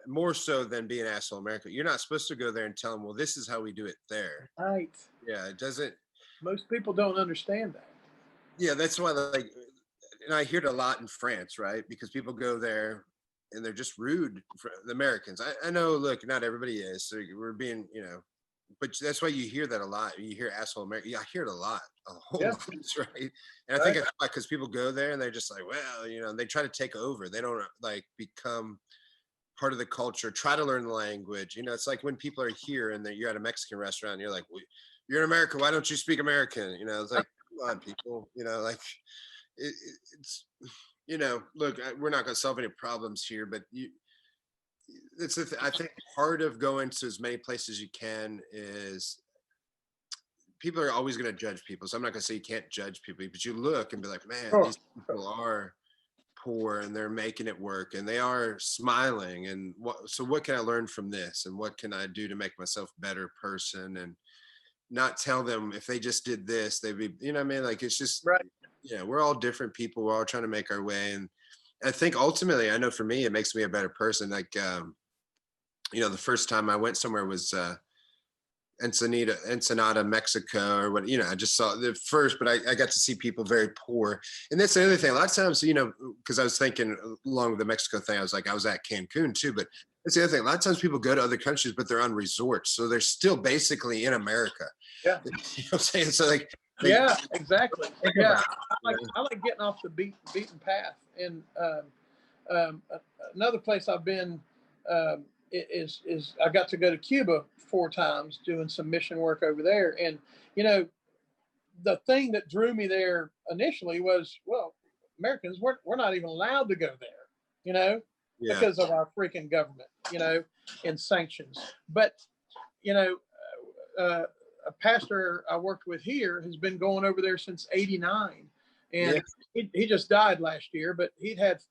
More so than being an asshole American. You're not supposed to go there and tell them, well, this is how we do it there. Right. Yeah, it doesn't. Most people don't understand that. Yeah, that's why, like, and I hear it a lot in France, right? Because people go there and they're just rude for the Americans. I know, look, not everybody is. So we're being, but that's why you hear that a lot. You hear asshole American. Yeah, I hear it a lot, a whole Yeah. lot, right? And I think it's because people go there and they're just like, well, they try to take over. They don't like become part of the culture, try to learn the language. It's like when people are here and you're at a Mexican restaurant and you're like, well, you're in America, why don't you speak American? It's like, come on, people, like it's, look, we're not going to solve any problems here, but I think part of going to as many places as you can is people are always going to judge people. So I'm not going to say you can't judge people, but you look and be like, man, these people are poor and they're making it work and they are smiling. And so what can I learn from this? And what can I do to make myself a better person? And not tell them if they just did this, they'd be, what I mean? Like, it's just, right. Yeah, we're all different people. We're all trying to make our way. And I think ultimately, I know for me, it makes me a better person. Like, the first time I went somewhere was Ensenada, Mexico, or what, I just saw the first, but I got to see people very poor. And that's the other thing. A lot of times, because I was thinking along with the Mexico thing, I was at Cancun too, but that's the other thing. A lot of times people go to other countries, but they're on resorts. So they're still basically in America. Yeah. You know what I'm saying? So like, yeah, exactly. Yeah. I like getting off the beaten path. And another place I've been is I got to go to Cuba 4 times doing some mission work over there. And, the thing that drew me there initially was, well, Americans, we're not even allowed to go there, because of our freaking government, and sanctions. But, a pastor I worked with here has been going over there since '89. And he just died last year, but he'd had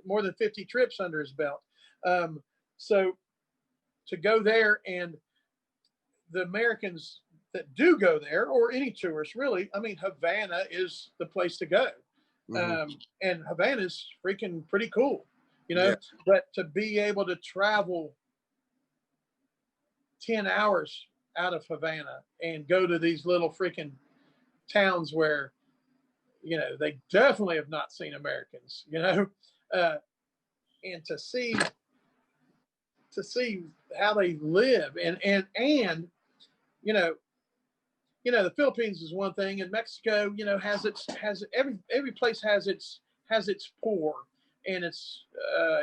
more than 50 trips under his belt. So to go there, and the Americans that do go there, or any tourists really, I mean, Havana is the place to go. Mm-hmm. And Havana's freaking pretty cool, but to be able to travel 10 hours out of Havana and go to these little freaking towns where, they definitely have not seen Americans, and to see how they live, and the Philippines is one thing, and Mexico, has every place has its poor, and it's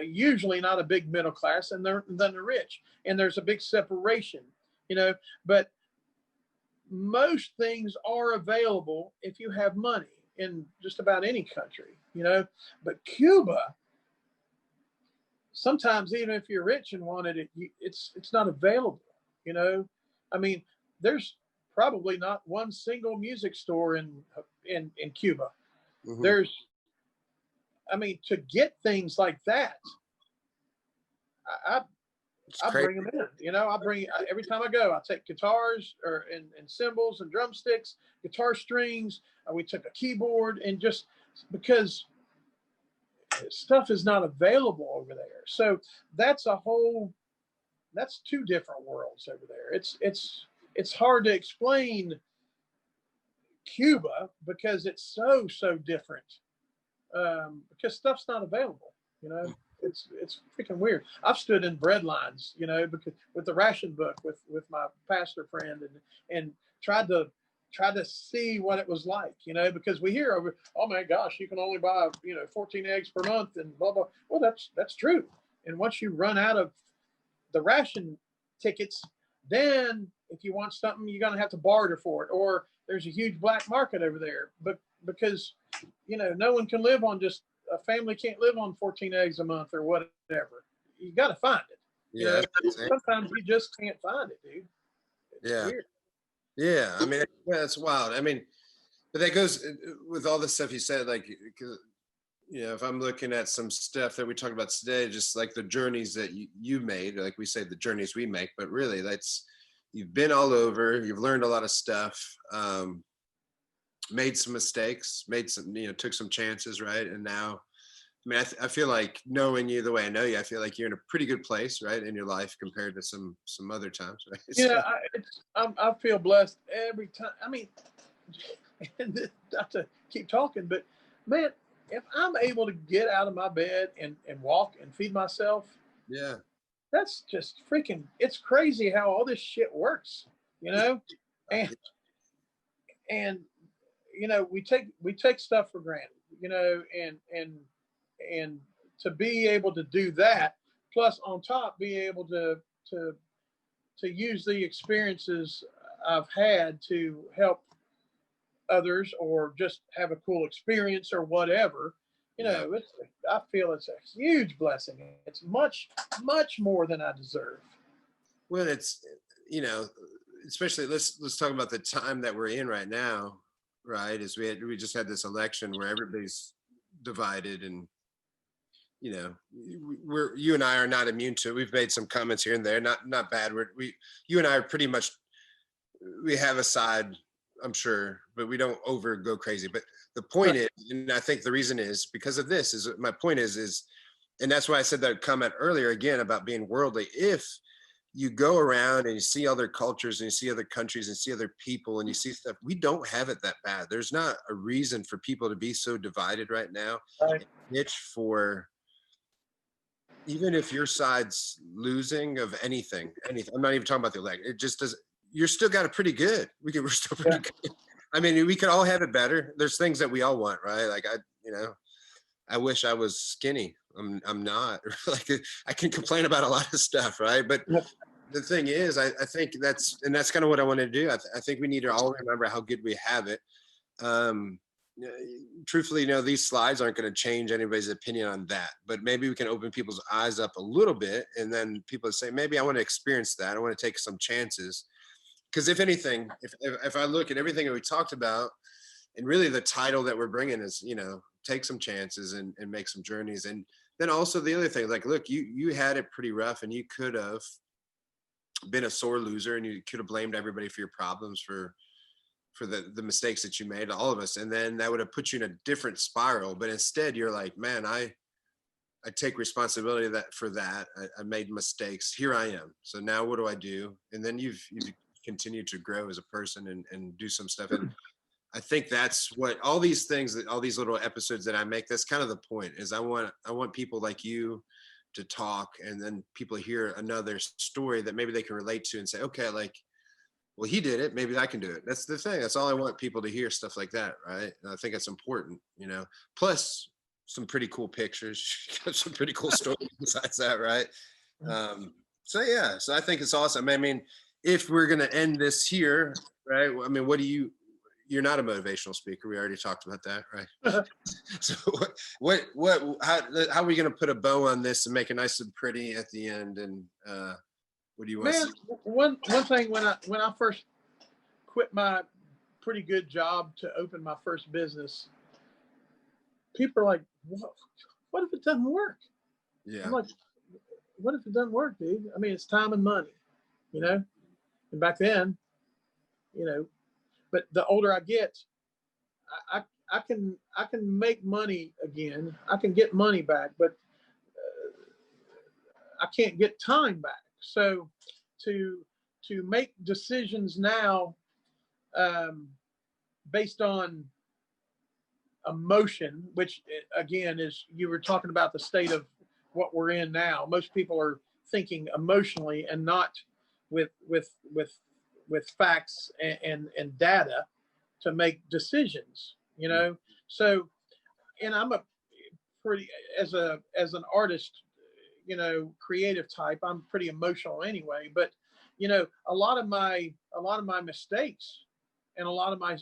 usually not a big middle class, and then the rich, and there's a big separation, but most things are available if you have money in just about any country, but Cuba, sometimes even if you're rich and wanted it, it's not available. I mean, there's probably not one single music store in Cuba. Mm-hmm. To get things like that, I bring them in. Every time I go, I take guitars and cymbals and drumsticks, guitar strings. We took a keyboard, and just because stuff is not available over there. So that's 2 different worlds over there. It's hard to explain Cuba because it's so different. Because stuff's not available, it's freaking weird. I've stood in bread lines, because with the ration book with my pastor friend, and tried to see what it was like, because we hear over, oh my gosh, you can only buy 14 eggs per month and blah blah. Well, that's true. And once you run out of the ration tickets, then if you want something, you're gonna have to barter for it, or there's a huge black market over there. But because no one can live on a family can't live on 14 eggs a month or whatever. You got to find it. Yeah. Sometimes you just can't find it, dude. It's weird. Yeah. I mean, that's wild. I mean, but that goes with all the stuff you said, like, 'cause if I'm looking at some stuff that we talked about today, just like the journeys that you made, like we say, the journeys we make, but really you've been all over, you've learned a lot of stuff, made some mistakes, took some chances, right? And now, I mean, I feel like knowing you the way I know you, I feel like you're in a pretty good place, right, in your life compared to some other times, right? Yeah, I feel blessed every time. I mean, not to keep talking, but man, if I'm able to get out of my bed and walk and feed myself, Yeah. that's just freaking, it's crazy how all this shit works, you know? And and we take stuff for granted, and to be able to do that, plus on top be able to use the experiences I've had to help others or just have a cool experience or whatever. I feel it's a huge blessing. It's much, much more than I deserve. Well, it's, especially let's talk about the time that we're in right now, right? Is we just had this election where everybody's divided, and you and I are not immune to it. We've made some comments here and there, not bad. You and I are pretty much, we have a side, I'm sure, but we don't go crazy. But the point is, and I think the reason is because of this, is my point is, and that's why I said that comment earlier again about being worldly. If you go around and you see other cultures and you see other countries and see other people and you see stuff, we don't have it that bad. There's not a reason for people to be so divided right now. Right. Itch for, even if your side's losing of anything, I'm not even talking about the election. It just does. You're still got it pretty good. We're still pretty good. I mean, we could all have it better. There's things that we all want, right? Like I wish I was skinny. I'm not. Like I can complain about a lot of stuff, right? But the thing is, I think that's kind of what I want to do. I think we need to all remember how good we have it. Truthfully, these slides aren't going to change anybody's opinion on that, but maybe we can open people's eyes up a little bit, and then people say, maybe I want to experience that. I want to take some chances. Because if anything, if I look at everything that we talked about, and really the title that we're bringing is, take some chances and make some journeys. And then also the other thing, like, look, you had it pretty rough, and you could have been a sore loser, and you could have blamed everybody for your problems, for the mistakes that you made, all of us. And then that would have put you in a different spiral. But instead you're like, man, I take responsibility for that. I made mistakes. Here I am. So now what do I do? And then you've continued to grow as a person and do some stuff. And I think that's what all these things, all these little episodes that I make, that's kind of the point, is I want people like you to talk, and then people hear another story that maybe they can relate to and say, okay, like, well, he did it, maybe I can do it. That's the thing. That's all I want people to hear, stuff like that, right? And I think it's important, plus some pretty cool pictures, some pretty cool stories besides that, right? So I think it's awesome. I mean, if we're going to end this here, right? I mean, you're not a motivational speaker. We already talked about that, right? So how are we going to put a bow on this and make it nice and pretty at the end? And what do you want? Man, one thing, when I first quit my pretty good job to open my first business, people are like, what if it doesn't work? Yeah. I'm like, what if it doesn't work, dude? I mean, it's time and money, And back then, but the older I get, I can make money again. I can get money back, but I can't get time back. So to make decisions now based on emotion, which again is, you were talking about the state of what we're in now. Most people are thinking emotionally and not with facts and data to make decisions, So, and I'm a pretty, as an artist, creative type, I'm pretty emotional anyway, but a lot of my mistakes and a lot of my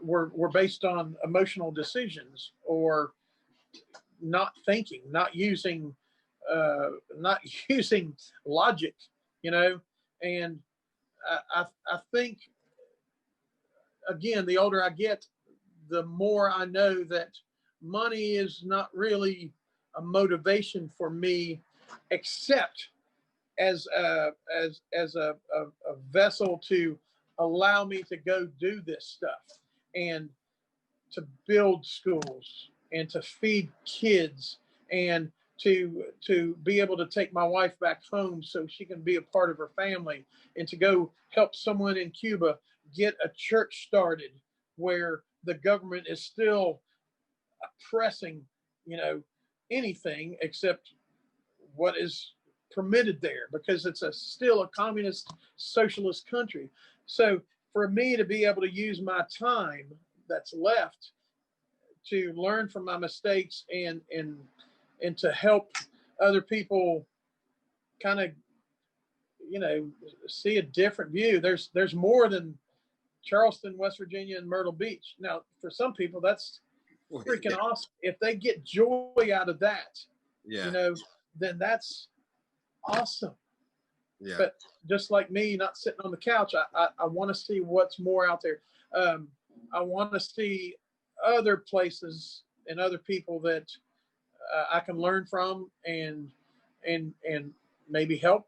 were based on emotional decisions, or not thinking, not using logic, and I think, again, the older I get, the more I know that money is not really a motivation for me, except as a vessel to allow me to go do this stuff and to build schools and to feed kids and to be able to take my wife back home so she can be a part of her family, and to go help someone in Cuba get a church started where the government is still oppressing, anything except what is permitted there, because it's still a communist socialist country. So for me to be able to use my time that's left to learn from my mistakes and to help other people kind of see a different view. There's more than Charleston, West Virginia, and Myrtle Beach. Now, for some people, that's freaking awesome. If they get joy out of that, then that's awesome. Yeah. But just like me, not sitting on the couch, I want to see what's more out there. I want to see other places and other people that I can learn from and maybe help.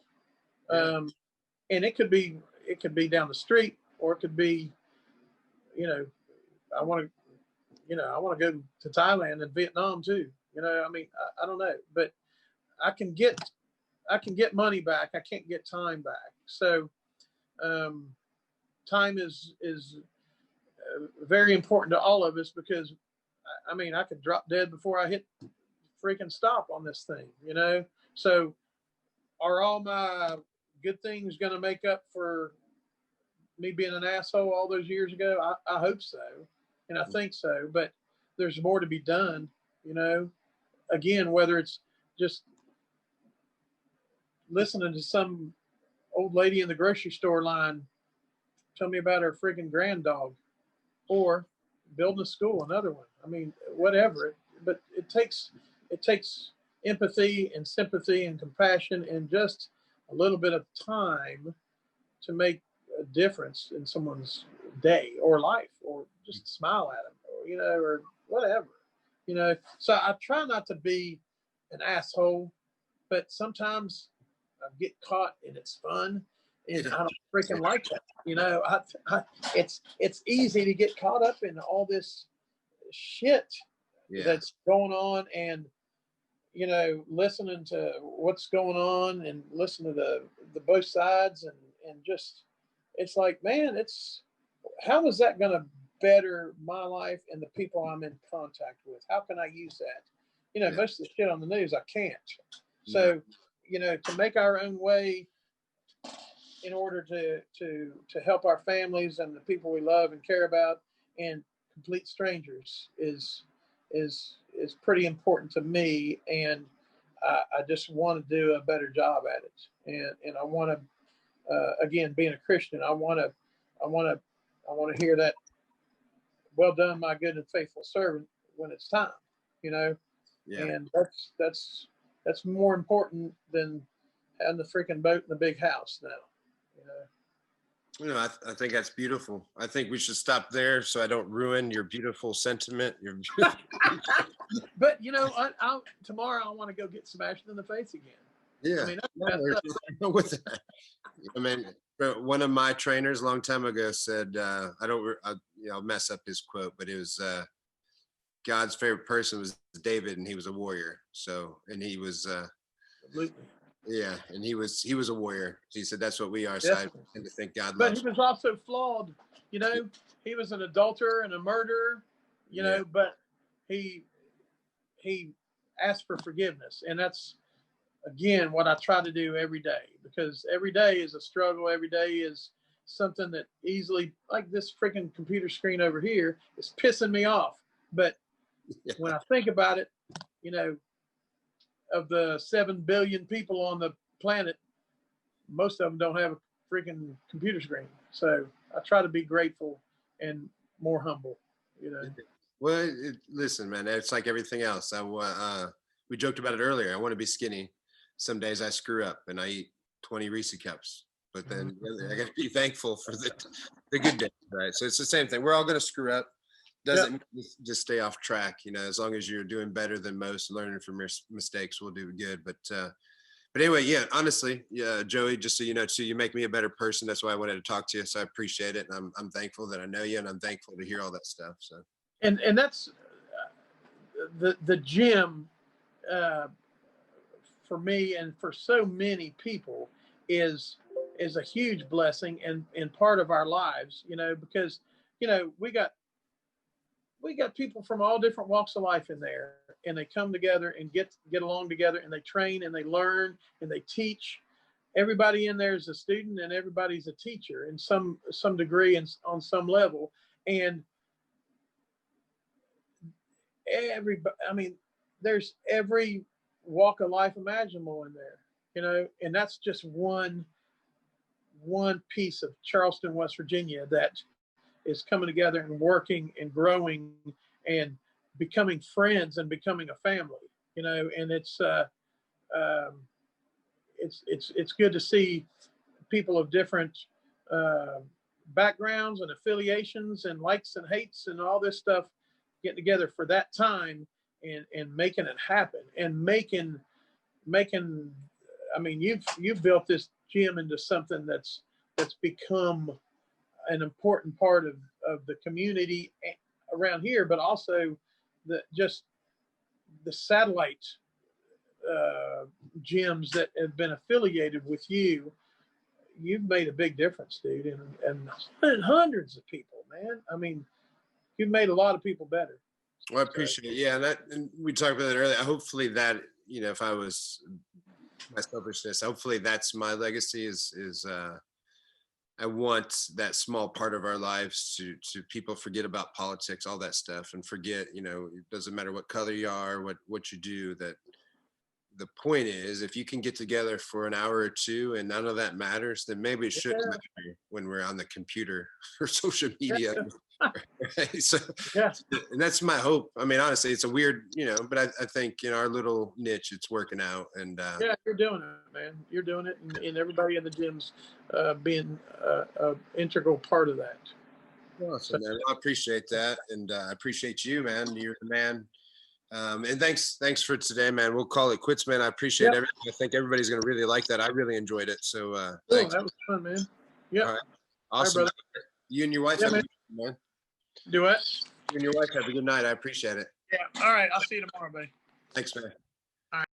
Yeah. And it could be down the street, or it could be, I want to go to Thailand and Vietnam too. I mean, I don't know, but I can get money back. I can't get time back. So time is very important to all of us, because I mean, I could drop dead before I hit freaking stop on this thing, So are all my good things going to make up for me being an asshole all those years ago? I hope so. And I think so, but there's more to be done, again, whether it's just listening to some old lady in the grocery store line tell me about her freaking grand dog, or building a school, another one. I mean, whatever. But it takes empathy and sympathy and compassion and just a little bit of time to make a difference in someone's day or life, or just smile at them, or whatever, So I try not to be an asshole, but sometimes I get caught and it's fun, and I don't freaking like that. It's easy to get caught up in all this shit that's going on, and listening to what's going on and listening to the both sides, and just, it's like, man, how is that going to better my life and the people I'm in contact with? How can I use that? Most of the shit on the news I can't. So, to make our own way in order to help our families and the people we love and care about, and complete strangers is pretty important to me, and I just want to do a better job at it, and I want to, again, being a Christian, I want to hear that, well done, my good and faithful servant, when it's time, and that's more important than having the freaking boat and the big house now. I think that's beautiful. I think we should stop there so I don't ruin your beautiful sentiment. But tomorrow I want to go get smashed in the face again. Yeah. I mean, with that. I mean, one of my trainers a long time ago said, I'll mess up his quote, but it was, God's favorite person was David, and he was a warrior. So, and he was, absolutely. Yeah, and he was a warrior. He said that's what we are. So I tend to think God but loves. He was also flawed. He was an adulterer and a murderer. But he asked for forgiveness, and that's, again, what I try to do every day, because every day is a struggle. Every day is something that easily, like this freaking computer screen over here, is pissing me off. But when I think about it, of the 7 billion people on the planet, most of them don't have a freaking computer screen. So I try to be grateful and more humble, Well, listen, man, it's like everything else. We joked about it earlier. I want to be skinny. Some days I screw up and I eat 20 Reese cups, but then I got to be thankful for the good days, right? So it's the same thing. We're all going to screw up. doesn't just stay off track. You know, as long as you're doing better than most, learning from your mistakes, will do good. But anyway, yeah, honestly, yeah, Joey, just so you know, too, you make me a better person. That's why I wanted to talk to you. So I appreciate it. And I'm thankful that I know you, and I'm thankful to hear all that stuff. So, and that's the gym, for me and for so many people is a huge blessing and part of our lives, you know, because, you know, we got people from all different walks of life in there, and they come together and get along together, and they train and they learn and they teach. Everybody in there is a student, and everybody's a teacher in some degree and on some level. And there's every walk of life imaginable in there, you know, and that's just one piece of Charleston, West Virginia, that is coming together and working and growing and becoming friends and becoming a family, you know. And it's good to see people of different backgrounds and affiliations and likes and hates and all this stuff getting together for that time and making it happen and making. I mean, you've built this gym into something that's become an important part of the community around here, but also the satellite gyms that have been affiliated with you. You've made a big difference, dude, and hundreds of people, man. I mean, you've made a lot of people better. Well, I appreciate it. Yeah, and we talked about it earlier. Hopefully that, you know, if I was my selfishness, hopefully that's my legacy is I want that small part of our lives to people forget about politics, all that stuff, and forget, you know, it doesn't matter what color you are, what you do, that the point is, if you can get together for an hour or two and none of that matters, then maybe it shouldn't matter when we're on the computer or social media. Right? So, and that's my hope. I mean, honestly, it's a weird, you know, but I think in our little niche, it's working out. And you're doing it, man. You're doing it, and everybody in the gym's being an integral part of that. Awesome, man. I appreciate that, and I appreciate you, man. You're the man. And thanks for today, man. We'll call it quits, man. I appreciate everything. I think everybody's gonna really like that. I really enjoyed it. So thanks. That was fun, man. Yeah. All right. Awesome. Right, you and your wife have a good night, man. Do what? You and your wife have a good night. I appreciate it. Yeah. All right. I'll see you tomorrow, buddy. Thanks, man.